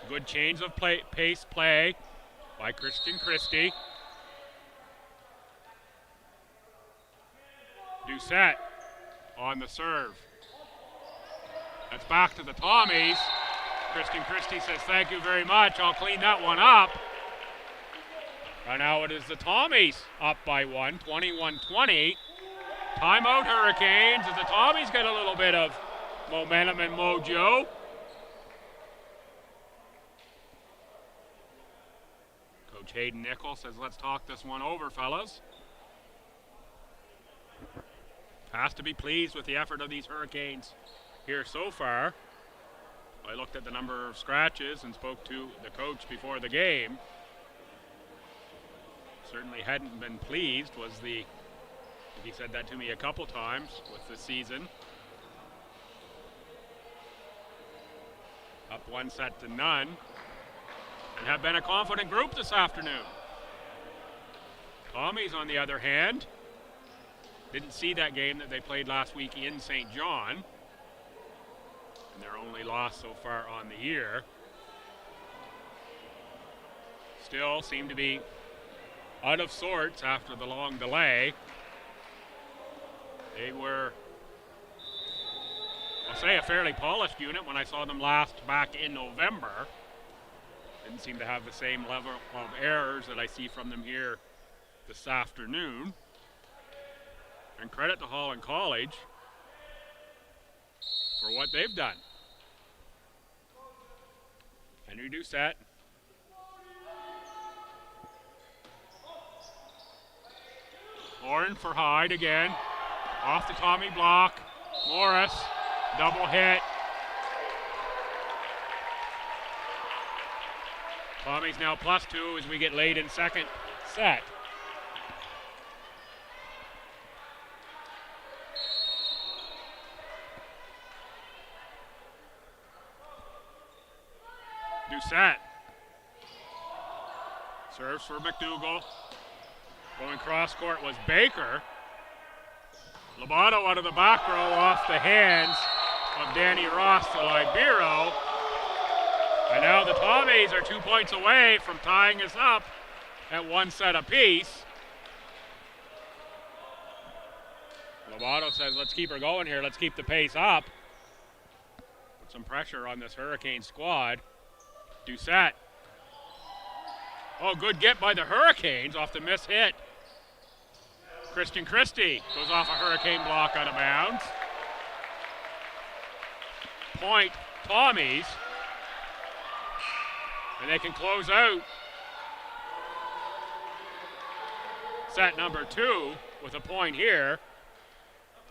Good change of pace play by Christian Christie. Doucette on the serve. That's back to the Tommies. Christian Christie says, thank you very much, I'll clean that one up. And now it is the Tommies up by 1, 21-20. Timeout Hurricanes as the Tommies get a little bit of momentum and mojo. Coach Hayden Nichols says, let's talk this one over, fellas. Has to be pleased with the effort of these Hurricanes here so far. I looked at the number of scratches and spoke to the coach before the game. Certainly hadn't been pleased, he said that to me a couple times with the season. Up 1-0, and have been a confident group this afternoon. Tommies, on the other hand, didn't see that game that they played last week in St. John, and their only loss so far on the year. Still seem to be out of sorts after the long delay. They were, I'll say, a fairly polished unit when I saw them last back in November. Didn't seem to have the same level of errors that I see from them here this afternoon. And credit to Holland College for what they've done. Henry Doucette. Horn for Hyde again. Off the Tommy block. Morris, double hit. Tommy's now +2 as we get late in second set. Doucette. Serves for McDougall. Going cross court was Baker. Lobato out of the back row off the hands of Danny Ross to Libero. And now the Tommies are 2 points away from tying us up at 1 set apiece. Lobato says, let's keep her going here. Let's keep the pace up. Put some pressure on this Hurricane squad. Doucette. Oh, good get by the Hurricanes off the miss hit. Christian Christie goes off a Hurricane block out of bounds. Point Tommies. And they can close out set number 2 with a point here.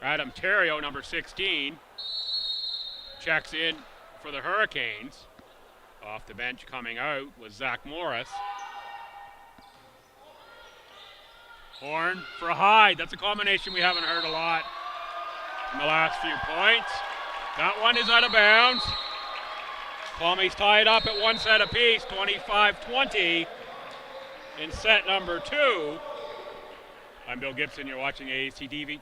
Adam Terrio, number 16, checks in for the Hurricanes. Off the bench coming out was Zach Morris. Horn for Hyde. That's a combination we haven't heard a lot in the last few points. That one is out of bounds. Tommy's tied up at 1 set apiece, 25-20 in set number 2. I'm Bill Gibson. You're watching ACAA.TV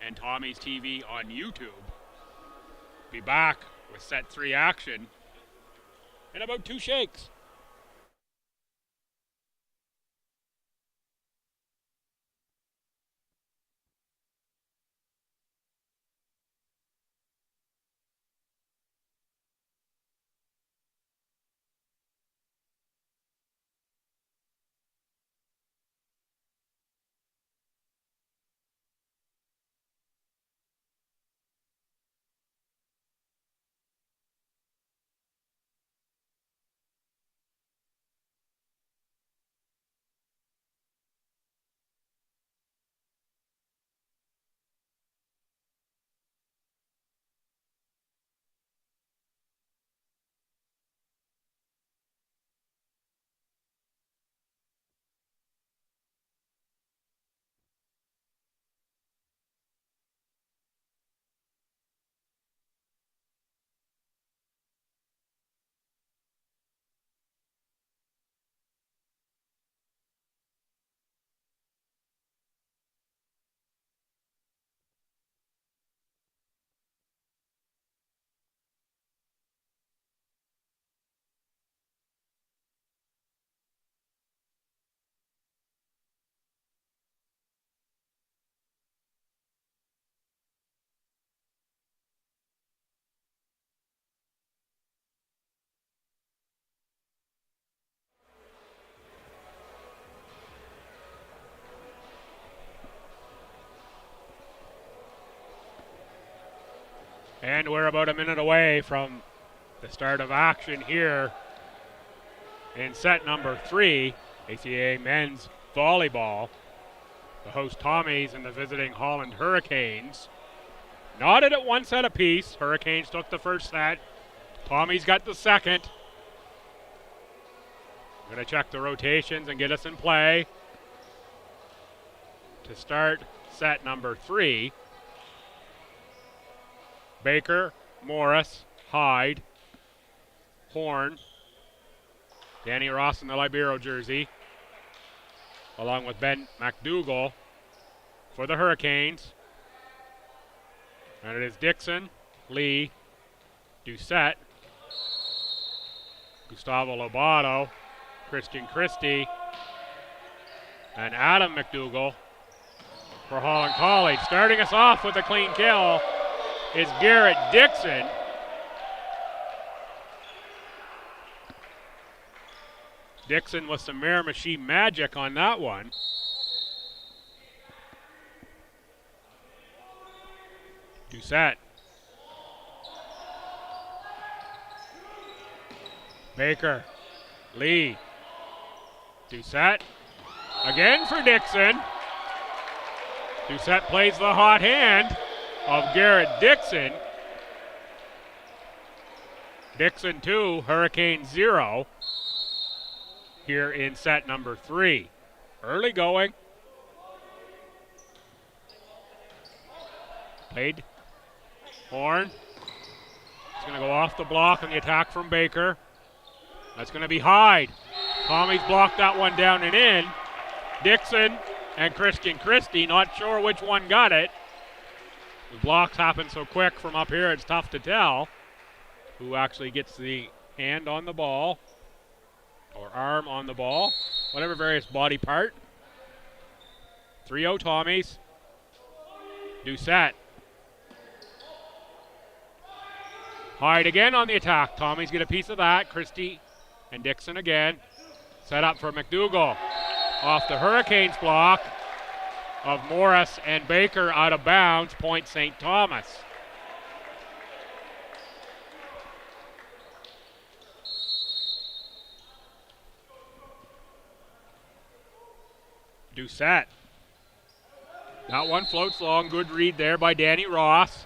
and Tommy's TV on YouTube. Be back with set 3 action in about 2 shakes. And we're about a minute away from the start of action here in set number 3, ACAA men's volleyball. The host Tommies and the visiting Holland Hurricanes. Knotted at 1 set apiece. Hurricanes took the first set. Tommies got the second. Going to check the rotations and get us in play to start set number 3. Baker, Morris, Hyde, Horn, Danny Ross in the Libero jersey, along with Ben McDougall for the Hurricanes. And it is Dixon, Lee, Doucette, Gustavo Lobato, Christian Christie, and Adam McDougall for Holland College. Starting us off with a clean kill is Garrett Dixon. Dixon with some Miramichi magic on that one. Doucette. Baker. Lee. Doucette. Again for Dixon. Doucette plays the hot hand of Garrett Dixon. Dixon 2, Hurricane 0 here in set number 3. Early going. Played. Horn. It's going to go off the block on the attack from Baker. That's going to be Hyde. Tommy's blocked that one down and in. Dixon and Christian Christie, not sure which one got it. The blocks happen so quick from up here, it's tough to tell who actually gets the hand on the ball or arm on the ball, whatever various body part. 3-0 Tommies. Doucette. Hyde again on the attack. Tommies get a piece of that. Christie and Dixon again. Set up for McDougall. Off the Hurricanes block of Morris and Baker, out of bounds. Point St. Thomas. Doucette. That one floats long. Good read there by Danny Ross.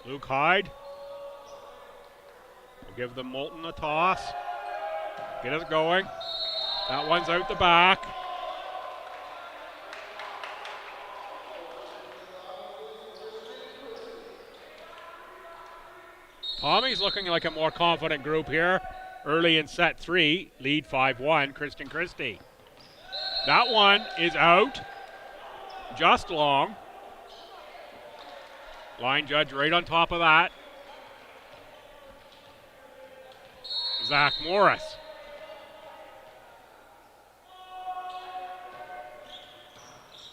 Luke Hyde will give the Moulton a toss. Get us going. That one's out the back. Tommy's looking like a more confident group here. Early in set 3, lead 5-1, Christian Christie. That one is out. Just long. Line judge right on top of that. Zach Morris.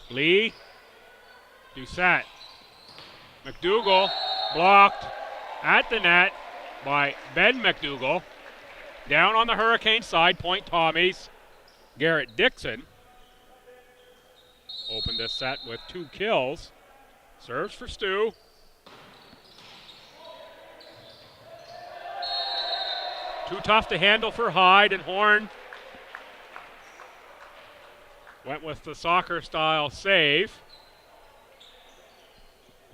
Lee. Doucette. McDougall blocked at the net by Ben McDougall. Down on the Hurricane side, point Tommies. Garrett Dixon opened this set with 2 kills. Serves for Stu. Too tough to handle for Hyde, and Horn went with the soccer style save.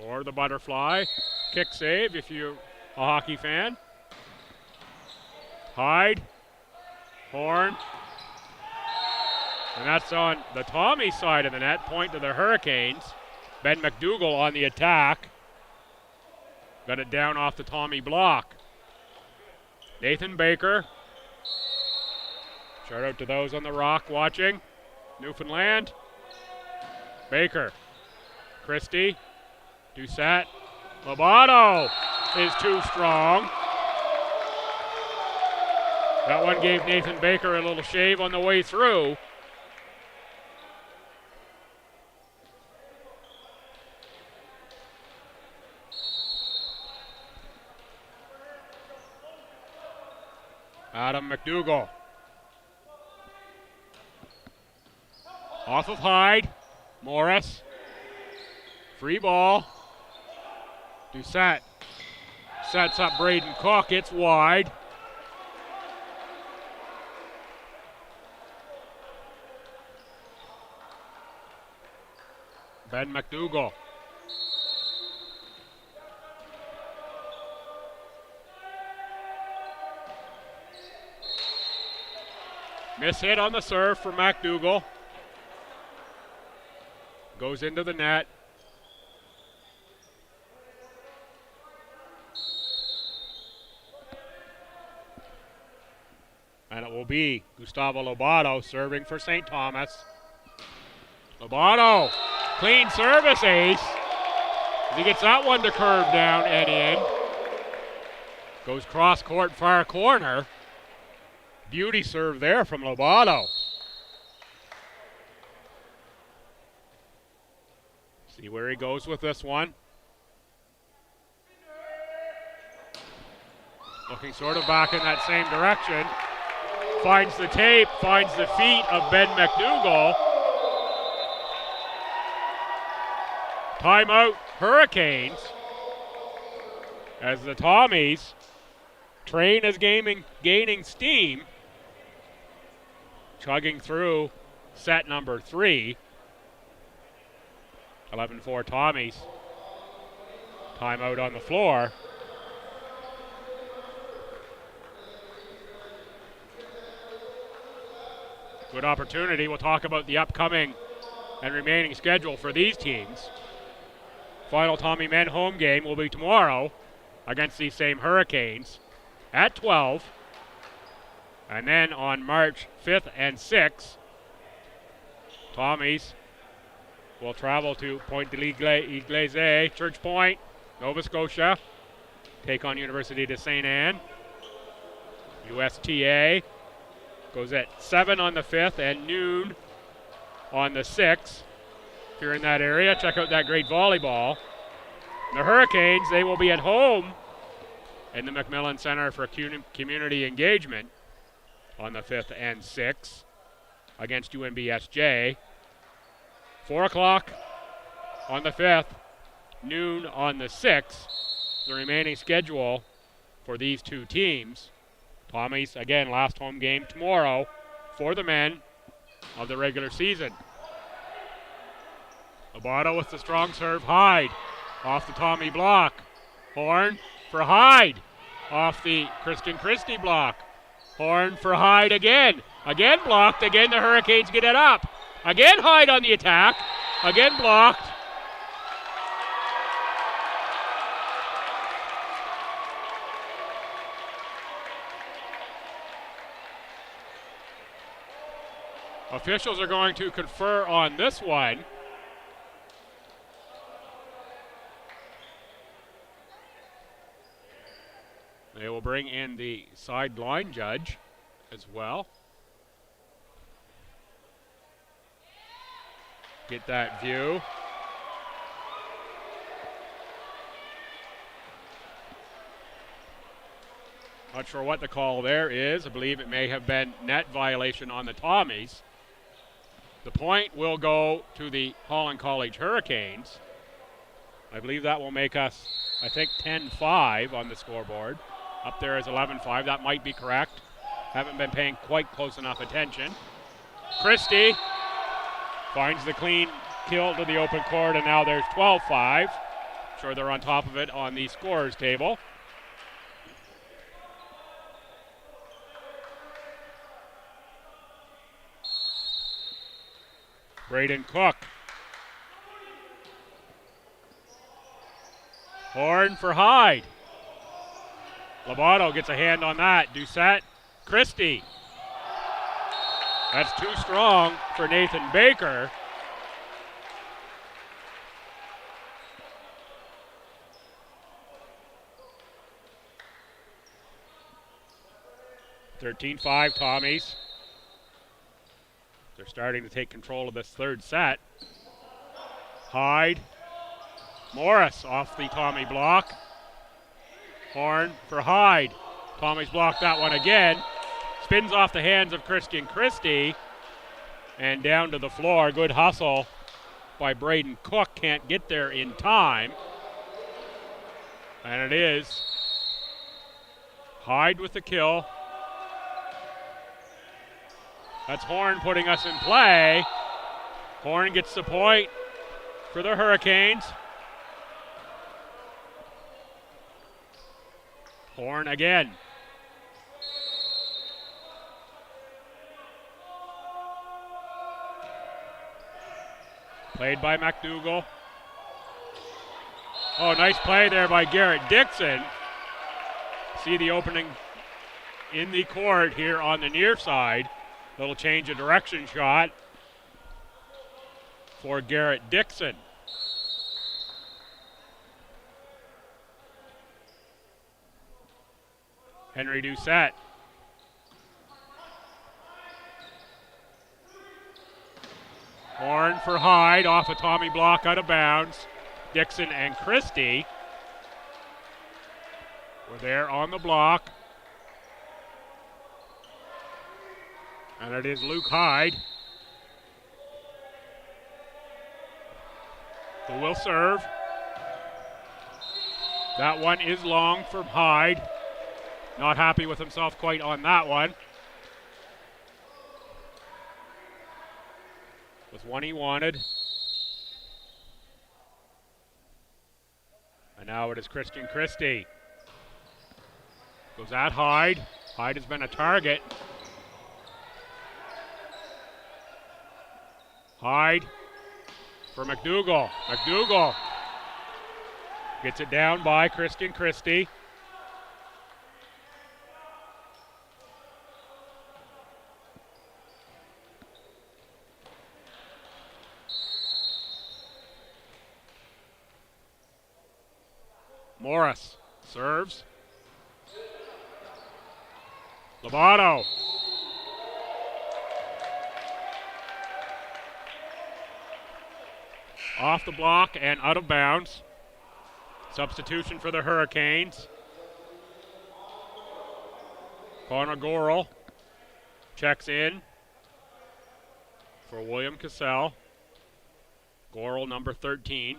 Or the butterfly kick save if you're a hockey fan. Hyde, Horn, and that's on the Tommy side of the net. Point to the Hurricanes. Ben McDougall on the attack. Got it down off the Tommy block. Nathan Baker. Shout out to those on the rock watching. Newfoundland. Baker. Christie. Doucette. Lobato is too strong. That one gave Nathan Baker a little shave on the way through. Adam McDougall. Off of Hyde. Morris. Free ball. Doucette sets up Braden Cook. It's wide. Ben McDougall. Miss hit on the serve for McDougall. Goes into the net. And it will be Gustavo Lobato serving for St. Thomas. Lobato, clean service ace. He gets that one to curve down and in. Goes cross court, far corner. Beauty serve there from Lobato. See where he goes with this one. Looking sort of back in that same direction. Finds the tape, finds the feet of Ben McDougall. Timeout, Hurricanes. As the Tommies train is gaining steam. Chugging through set number 3. 11-4 Tommies. Timeout on the floor. Good opportunity. We'll talk about the upcoming and remaining schedule for these teams. Final Tommy men home game will be tomorrow against these same Hurricanes at 12. And then on March 5th and 6th, Tommies will travel to Pointe de l'Iglesias, Church Point, Nova Scotia, take on University de St. Anne. USTA goes at 7 on the 5th and noon on the 6th. If you're in that area, check out that great volleyball. The Hurricanes, they will be at home in the McMillan Center for Community Engagement on the 5th and 6th against UNBSJ. 4 o'clock on the 5th, noon on the 6th. The remaining schedule for these two teams. Tommies, again, last home game tomorrow for the men of the regular season. Lobato with the strong serve. Hyde off the Tommy block. Horn for Hyde off the Christian Christie block. Horn for Hyde again. Again blocked. Again the Hurricanes get it up. Again Hyde on the attack. Again blocked. Officials are going to confer on this one. They will bring in the sideline judge as well. Get that view. Not sure what the call there is. I believe it may have been net violation on the Tommies. The point will go to the Holland College Hurricanes. I believe that will make us, 10-5 on the scoreboard. Up there is 11-5. That might be correct. Haven't been paying quite close enough attention. Christie finds the clean kill to the open court, and now there's 12-5. Sure they're on top of it on the scorers table. Braden Cook. Horn for Hyde. Lobato gets a hand on that. Doucette. Christie. That's too strong for Nathan Baker. (13-5) Tommies. They're starting to take control of this third set. Hyde. Morris off the Tommy block. Horn for Hyde. Tommy's blocked that one again. Spins off the hands of Christian Christie. and down to the floor. Good hustle by Braden Cook. Can't get there in time. And it is Hyde with the kill. That's Horn putting us in play. Horn gets the point for the Hurricanes. Horn again. Played by McDougall. Oh, nice play there by Garrett Dixon. See the opening in the court here on the near side. Little change of direction shot for Garrett Dixon. Henry Doucette. Horn for Hyde, off a Tommy block, out of bounds. Dixon and Christie were there on the block. And it is Luke Hyde who will serve. That one is long from Hyde. Not happy with himself quite on that one. Was one he wanted. And now it is Christian Christie. Goes at Hyde. Hyde has been a target. Hyde for McDougall. McDougall gets it down by Christian Christie. Morris serves. Lobato. Off the block and out of bounds. Substitution for the Hurricanes. Connor Gorel checks in for William Cassell. Gorel, number 13.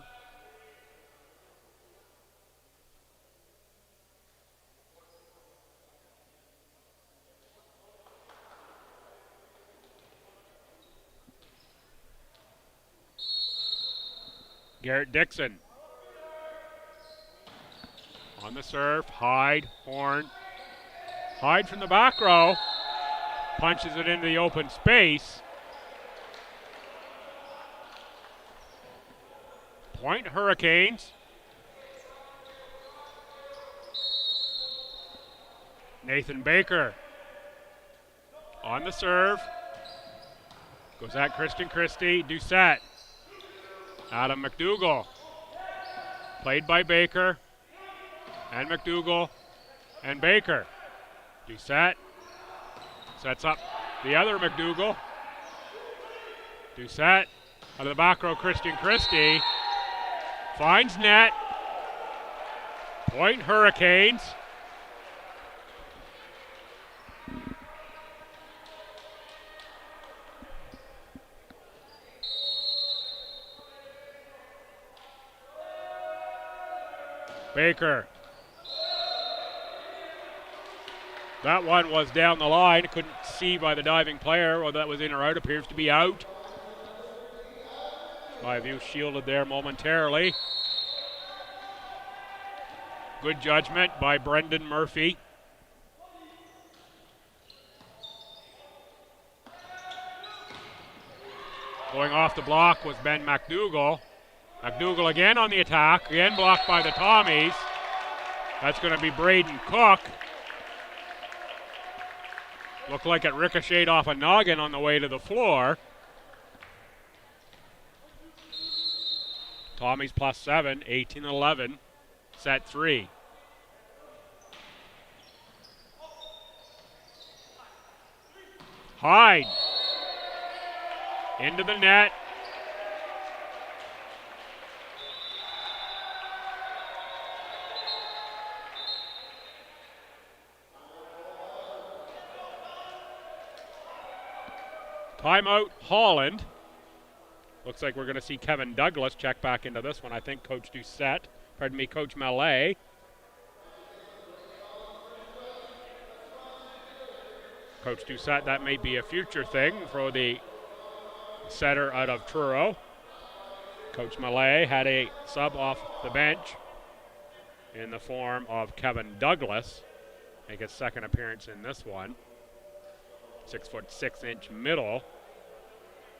Garrett Dixon on the serve. Hyde, Horn. Hyde from the back row. Punches it into the open space. Point Hurricanes. Nathan Baker on the serve. Goes at Christian Christie. Doucette. Adam McDougall. Played by Baker. And McDougall. And Baker. Doucette. Sets up the other McDougall. Doucette. Out of the back row, Christian Christie. Finds net. Point Hurricanes. Baker. That one was down the line. Couldn't see by the diving player whether that was in or out. Appears to be out. View shielded there momentarily. Good judgment by Brendan Murphy. Going off the block was Ben McDougall. McDougall again on the attack, again blocked by the Tommies. That's going to be Braden Cook. Looked like it ricocheted off a noggin on the way to the floor. Tommies +7, 18-11, set 3. Hyde into the net. Timeout, Holland. Looks like we're going to see Kevin Douglas check back into this one. I think Coach Coach Mallet. Coach Doucette, that may be a future thing for the setter out of Truro. Coach Mallet had a sub off the bench in the form of Kevin Douglas. Make his second appearance in this one. 6'6" middle.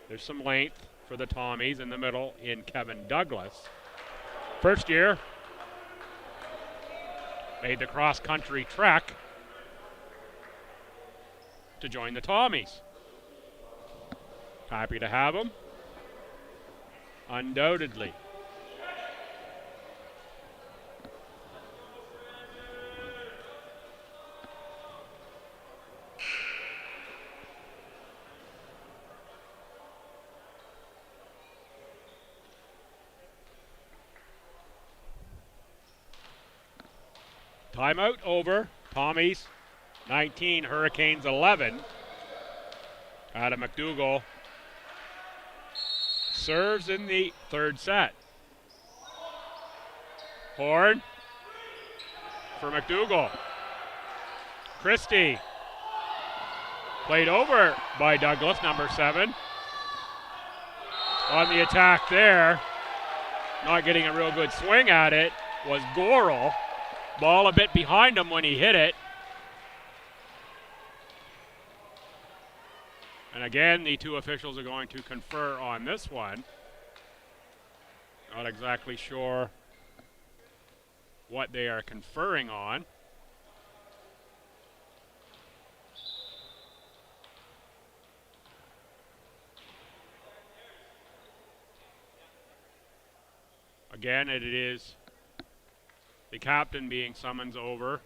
There's some length for the Tommies in the middle in Kevin Douglas. First year, made the cross-country trek to join the Tommies. Happy to have him, undoubtedly. Timeout over. Tommies 19, Hurricanes 11. Adam McDougall serves in the third set. Horn for McDougall. Christie played over by Douglas, number 7. On the attack there, not getting a real good swing at it, was Gorel. Ball a bit behind him when he hit it. And again, the two officials are going to confer on this one. Not exactly sure what they are conferring on. Again, it is the captain being summoned over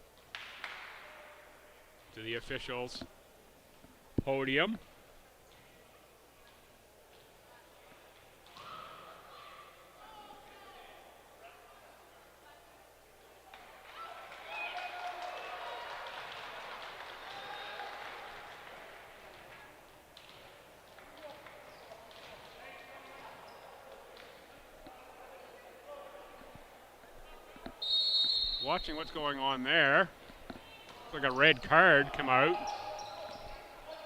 to the officials' podium. Watching what's going on there. Looks like a red card come out.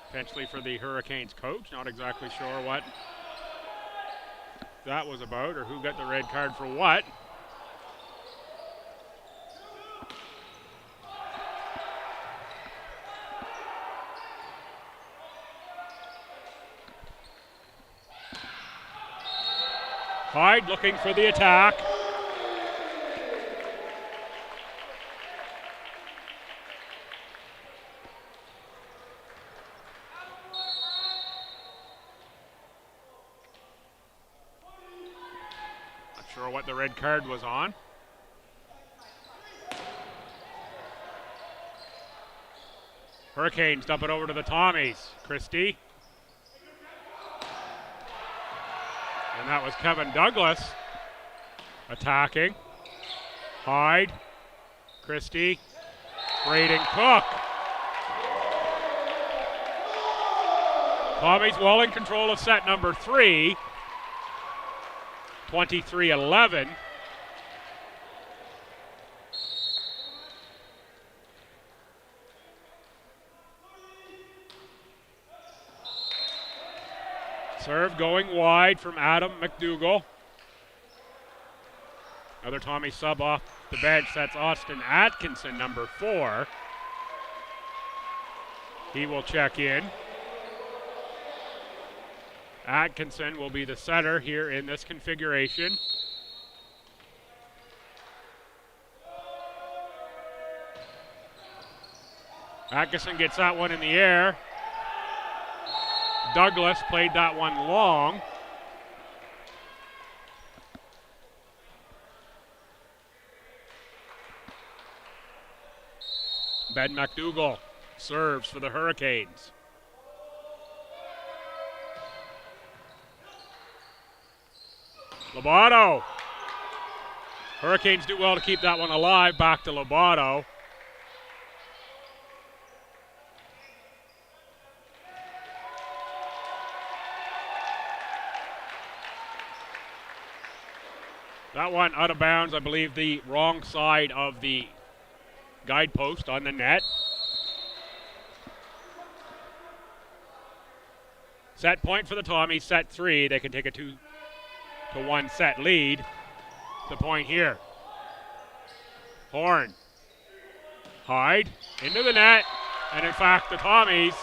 Potentially for the Hurricanes coach. Not exactly sure what that was about or who got the red card for what. Hyde looking for the attack. What the red card was on. Hurricanes dump it over to the Tommies. Christie. And that was Kevin Douglas attacking. Hyde. Christie. Braden Cook. Tommies well in control of set number 3. 23-11. Serve going wide from Adam McDougall. Another Tommy sub off the bench. That's Austin Atkinson, number 4. He will check in. Atkinson will be the setter here in this configuration. Atkinson gets that one in the air. Douglas played that one long. Ben McDougall serves for the Hurricanes. Lobato. Hurricanes do well to keep that one alive. Back to Lobato. That one out of bounds, I believe the wrong side of the guidepost on the net. Set point for the Tommies, set 3. They can take a 2-1 set lead. The point here. Horn. Hyde into the net. And in fact, the Tommies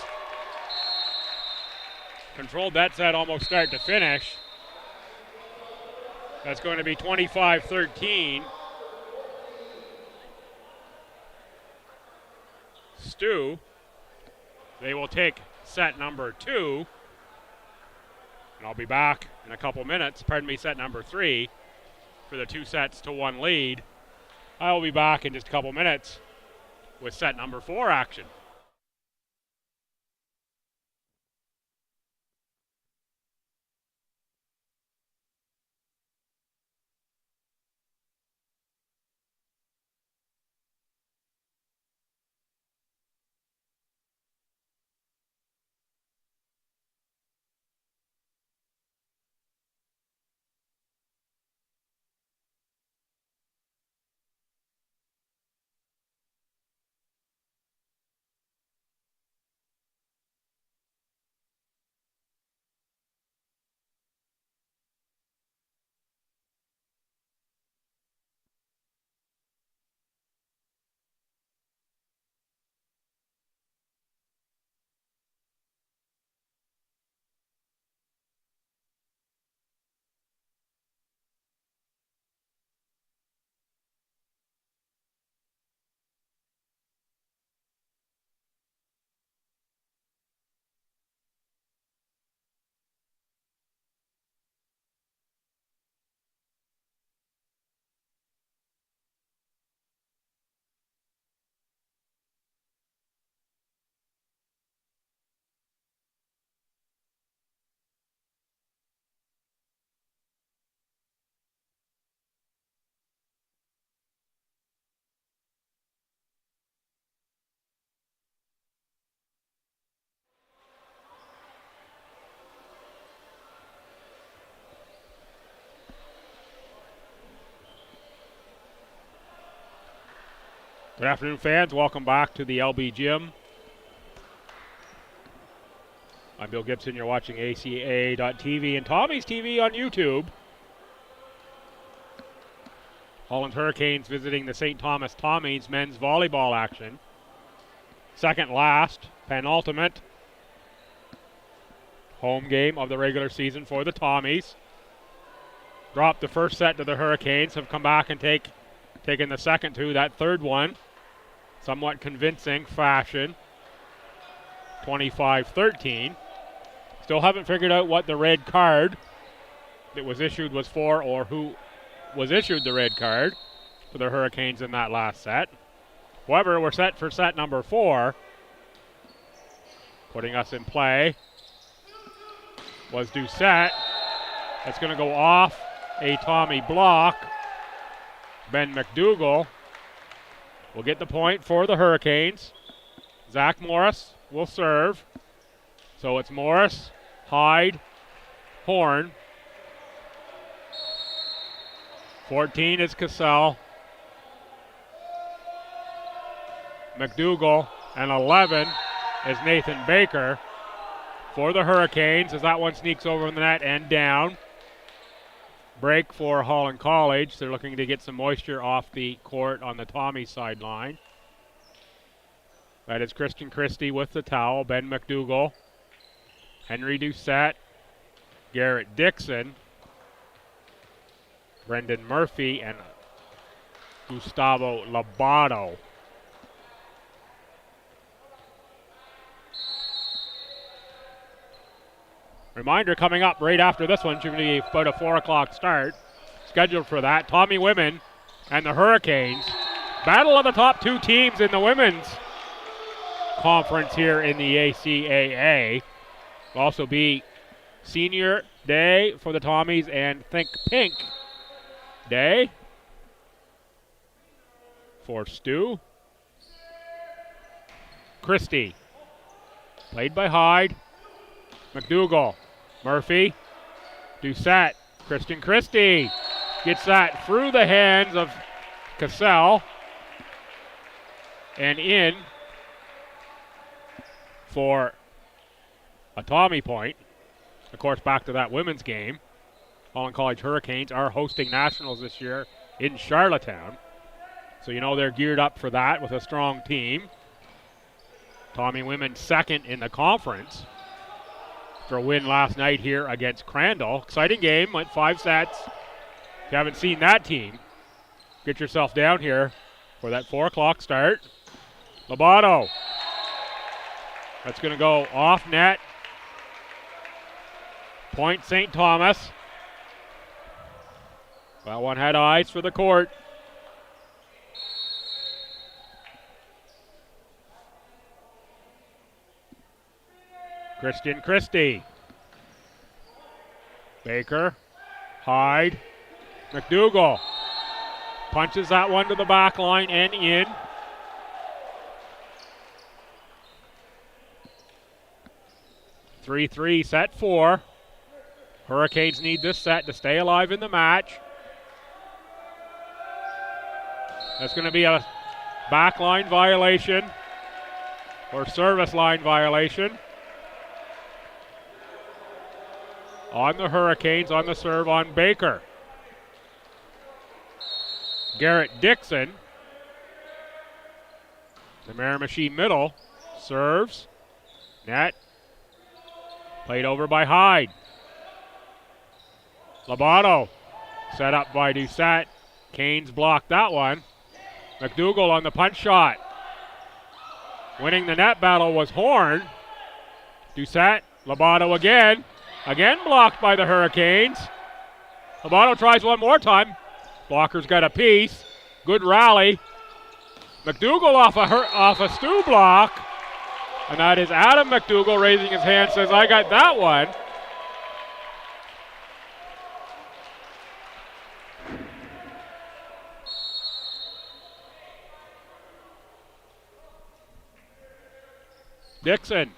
controlled that set almost start to finish. That's going to be 25-13. STU. They will take set number 2. And I'll be back in a couple minutes, set number 3 for the 2-1 lead. I will be back in just a couple minutes with set number 4 action. Good afternoon, fans. Welcome back to the LB Gym. I'm Bill Gibson. You're watching ACAA.tv and Tommy's TV on YouTube. Holland Hurricanes visiting the St. Thomas Tommies men's volleyball action. Second last, penultimate home game of the regular season for the Tommies. Dropped the first set to the Hurricanes, have come back and taken the second to that third one. Somewhat convincing fashion. 25-13. Still haven't figured out what the red card that was issued was for, or who was issued the red card for the Hurricanes in that last set. However, we're set for set number 4. Putting us in play was Doucette. That's going to go off a Tommy block. Ben McDougall will get the point for the Hurricanes. Zach Morris will serve. So it's Morris, Hyde, Horn. 14 is Cassell. McDougall, and 11 is Nathan Baker for the Hurricanes as that one sneaks over the net and down. Break for Holland College. They're looking to get some moisture off the court on the Tommy sideline. That is Christian Christie with the towel. Ben McDougall, Henry Doucette, Garrett Dixon, Brendan Murphy, and Gustavo Labato. Reminder coming up right after this one, should be about a 4 o'clock start. Scheduled for that, Tommy women and the Hurricanes. Battle of the top 2 teams in the women's conference here in the ACAA. Will also be senior day for the Tommies and Think Pink day for STU. Christie, played by Hyde. McDougall, Murphy, Doucette, Christian Christie. Gets that through the hands of Cassell and in for a Tommy point. Of course, back to that women's game. Holland College Hurricanes are hosting Nationals this year in Charlottetown. So you know they're geared up for that with a strong team. Tommy women second in the conference after a win last night here against Crandall. Exciting game, went 5 sets. If you haven't seen that team, get yourself down here for that 4 o'clock start. Lobato. That's going to go off net. Point St. Thomas. That one had eyes for the court. Christian Christie. Baker. Hyde. McDougall. Punches that one to the back line and in. Three, set 4. Hurricanes need this set to stay alive in the match. That's going to be a back line violation or service line violation on the Hurricanes on the serve on Baker. Garrett Dixon, the Miramichi middle, serves. Net. Played over by Hyde. Lobato set up by Doucette. Canes blocked that one. McDougall on the punch shot. Winning the net battle was Horn. Doucette, Lobato again. Again blocked by the Hurricanes. Lobato tries one more time. Blocker's got a piece. Good rally. McDougall off a Stu block. And that is Adam McDougall raising his hand, says, I got that one. Dixon.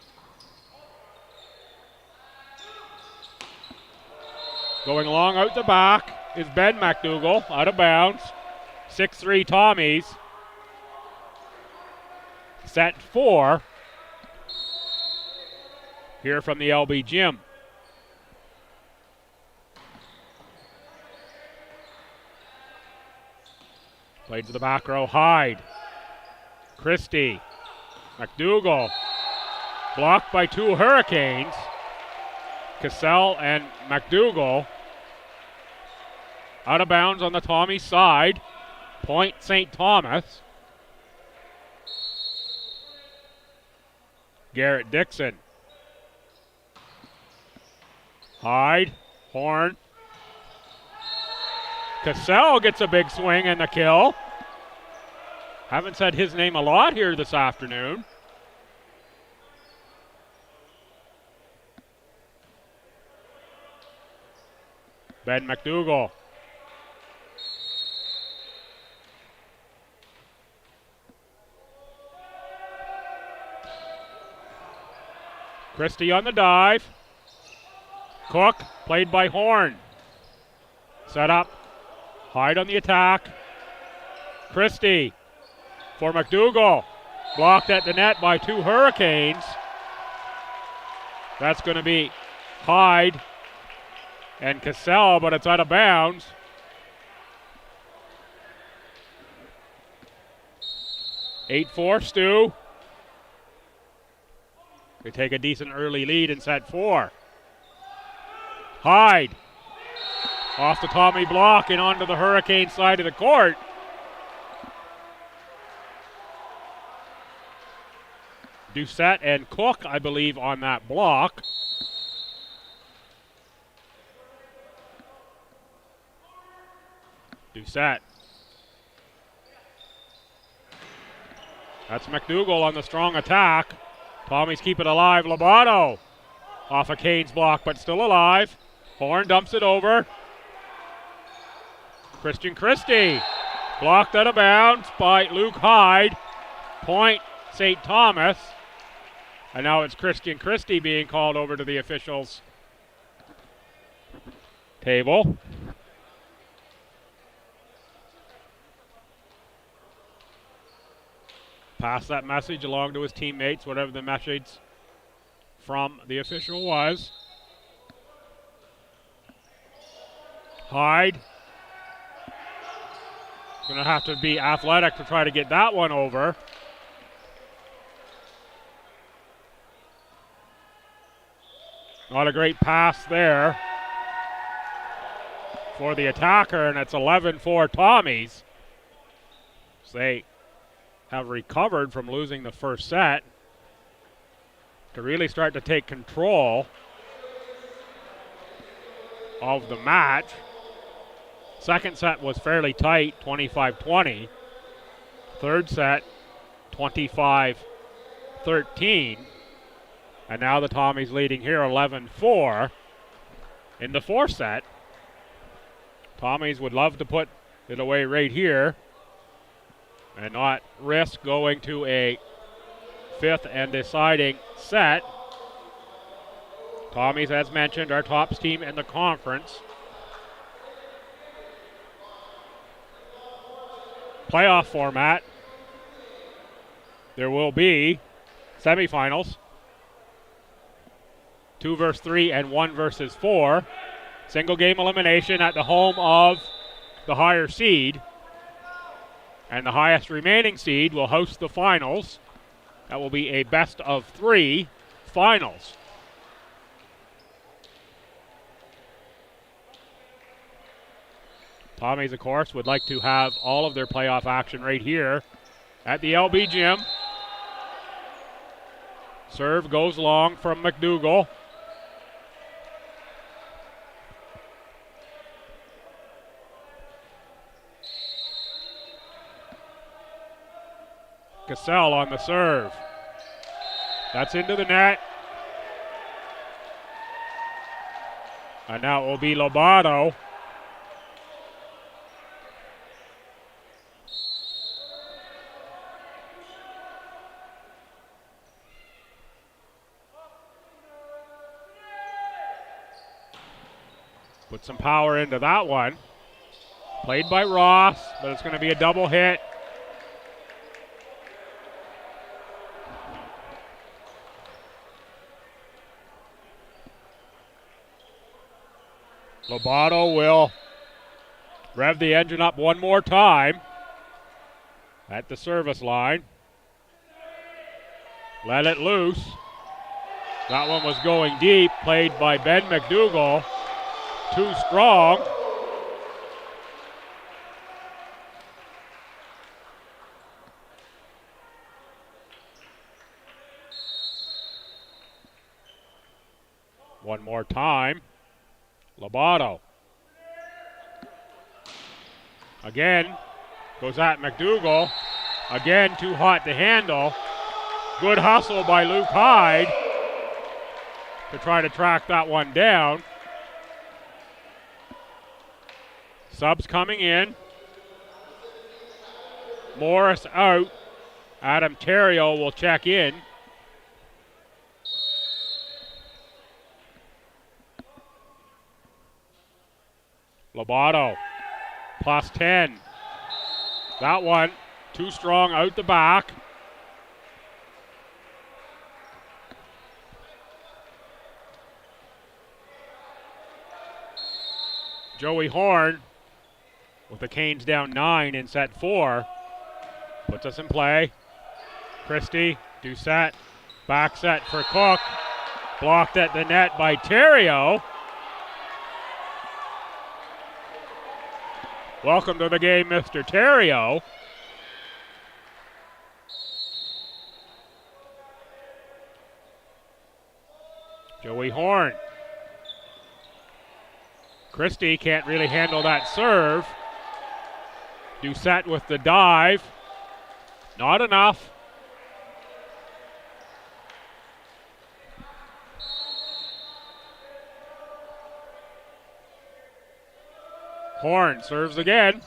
Going long out the back is Ben McDougall, out of bounds. 6-3 Tommies. Set 4 here from the LB Gym. Played to the back row, Hyde. Christie. McDougall. Blocked by 2 Hurricanes. Cassell and McDougall. Out of bounds on the Tommy side. Point St. Thomas. Garrett Dixon. Hyde. Horn. Cassell gets a big swing and the kill. Haven't said his name a lot here this afternoon. Ben McDougall. Christie on the dive. Cook, played by Horn. Set up. Hyde on the attack. Christie for McDougall. Blocked at the net by 2 Hurricanes. That's going to be Hyde and Cassell, but it's out of bounds. (8-4) Stu. They take a decent early lead in set 4. Hyde. Off the Tommy block and onto the Hurricane side of the court. Doucette and Cook, I believe, on that block. Doucette. That's McDougall on the strong attack. Tommy's keep it alive. Lobato off a Canes block, but still alive. Horn dumps it over. Christian Christie blocked out of bounds by Luke Hyde. Point St. Thomas. And now it's Christian Christie being called over to the officials' table. pass that message along to his teammates, whatever the message from the official was. Hyde. Going to have to be athletic to try to get that one over. Not a great pass there for the attacker, and it's 11-4 Tommies. So they have recovered from losing the first set to really start to take control of the match. Second set was fairly tight, 25-20. Third set, 25-13. And now the Tommies leading here 11-4 in the fourth set. Tommies would love to put it away right here and not risk going to a fifth and deciding set. Tommies, as mentioned, our top team in the conference. Playoff format. There will be semifinals. 2 versus 3 and 1 versus 4. Single game elimination at the home of the higher seed. And the highest remaining seed will host the finals. That will be a best of 3 finals. Tommies, of course, would like to have all of their playoff action right here at the LB Gym. Serve goes long from McDougall. Cassell on the serve. That's into the net. And now it will be Lobato. Put some power into that one. Played by Ross, but it's going to be a double hit. Lobato will rev the engine up one more time at the service line. Let it loose. That one was going deep, played by Ben McDougall. Too strong. One more time. Lobato. Again, goes at McDougall. Again, too hot to handle. Good hustle by Luke Hyde to try to track that one down. Subs coming in. Morris out. Adam Terrio will check in. Lobato, plus 10. That one, too strong out the back. Joey Horn, with the Canes down 9 in set 4, puts us in play. Christie, Doucette, back set for Cook. Blocked at the net by Terrio. Welcome to the game, Mr. Terrio. Joey Horn. Christie can't really handle that serve. Doucette with the dive. Not enough. Horn serves again.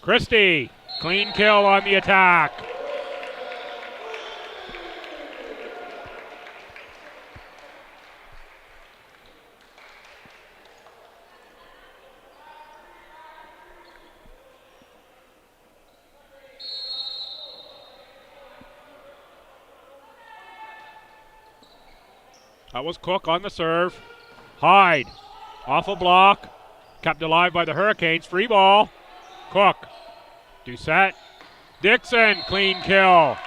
Christie, clean kill on the attack. That was Cook on the serve. Hyde off a block. Kept alive by the Hurricanes. Free ball. Cook. Doucette. Dixon. Clean kill.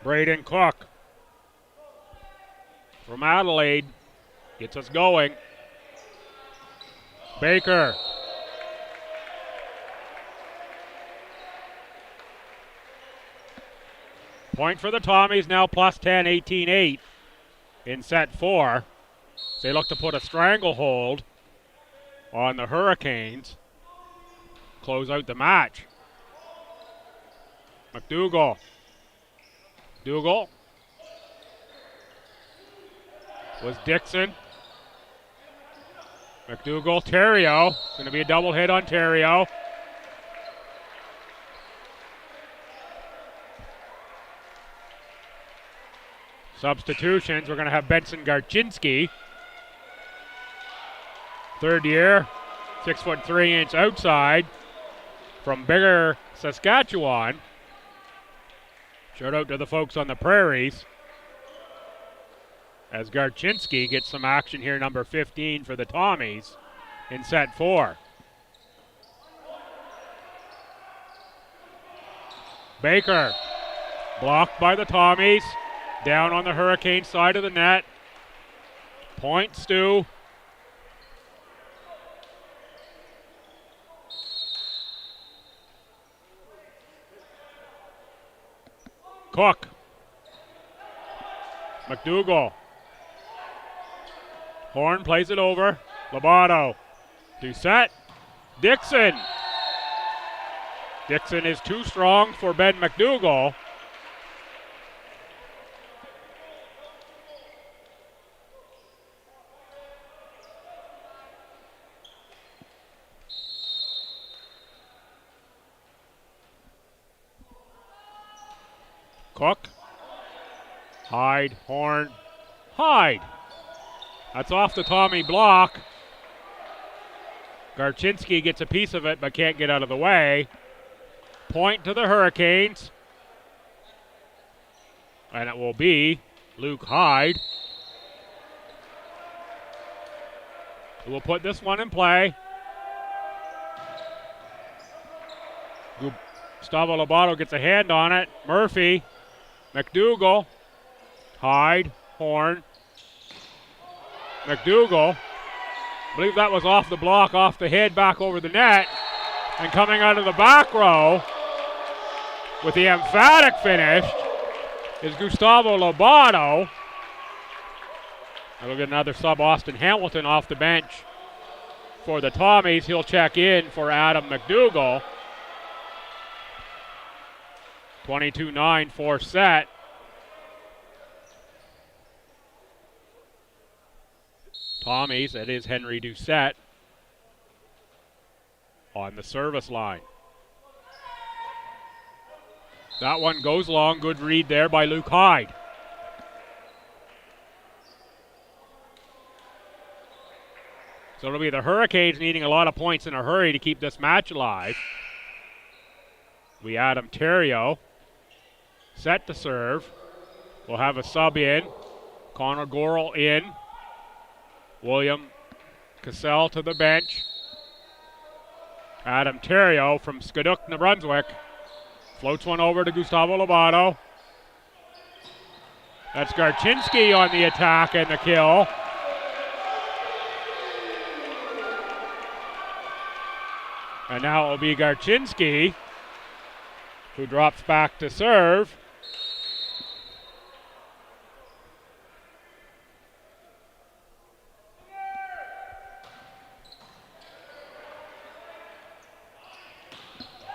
Braden Cook from Adelaide gets us going. Baker. Point for the Tommies, now plus 10, 18-8 in set 4. They look to put a stranglehold on the Hurricanes. Close out the match. McDougall. Dougal. Was Dixon. McDougall, Terrio. Going to be a double hit on Terrio. Substitutions, we're going to have Benson Garchinski. Third year, 6'3" outside from Bigger, Saskatchewan. Shout out to the folks on the prairies. As Garchinski gets some action here, number 15 for the Tommies in set 4. Baker, blocked by the Tommies. Down on the Hurricane side of the net. Point, Stu. Cook. McDougall. Horn plays it over. Lobato. Doucette. Dixon. Dixon is too strong for Ben McDougall. Cook. Hyde, Horn, Hyde. That's off the Tommy block. Garchinski gets a piece of it but can't get out of the way. Point to the Hurricanes. And it will be Luke Hyde who will put this one in play. Gustavo Lobato gets a hand on it. Murphy. McDougall, Hyde, Horn, McDougall. I believe that was off the block, off the head, back over the net. And coming out of the back row with the emphatic finish is Gustavo Lobato. And we'll get another sub, Austin Hamilton, off the bench for the Tommies. He'll check in for Adam McDougall. 22-9, fourth set. Tommies, it is Henry Doucette on the service line. That one goes long. Good read there by Luke Hyde. So it'll be the Hurricanes needing a lot of points in a hurry to keep this match alive. We Adam Terrio set to serve. We'll have a sub in. Connor Gorel in. William Cassell to the bench. Adam Terrio from Skadook, New Brunswick. Floats one over to Gustavo Lobato. That's Garchinski on the attack and the kill. And now it will be Garchinski who drops back to serve.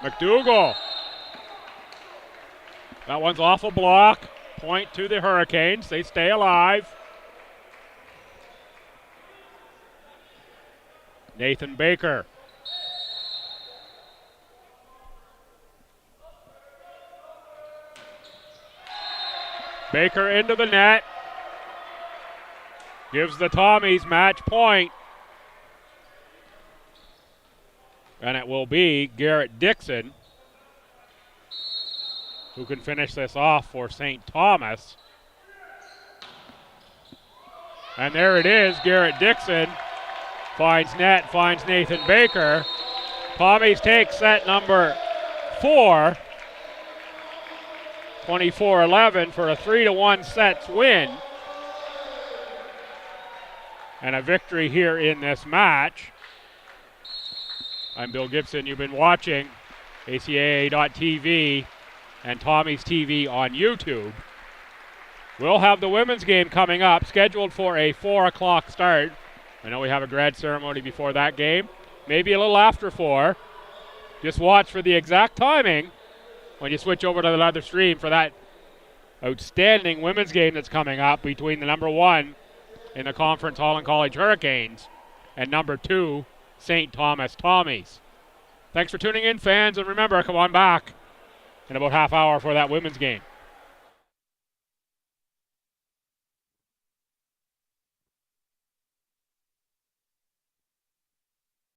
McDougall. That one's off a block. Point to the Hurricanes. They stay alive. Nathan Baker. Baker into the net. Gives the Tommies match point. And it will be Garrett Dixon who can finish this off for St. Thomas. And there it is, Garrett Dixon finds net, finds Nathan Baker. Tommies take set number 4, 24-11 for a 3-1 sets win. And a victory here in this match. I'm Bill Gibson. You've been watching ACAA.TV and Tommy's TV on YouTube. We'll have the women's game coming up, scheduled for a 4 o'clock start. I know we have a grad ceremony before that game, maybe a little after 4. Just watch for the exact timing when you switch over to the other stream for that outstanding women's game that's coming up between the number 1 in the conference, Holland College Hurricanes, and number 2, St. Thomas Tommies. Thanks for tuning in, fans, and remember, come on back in about half hour for that women's game.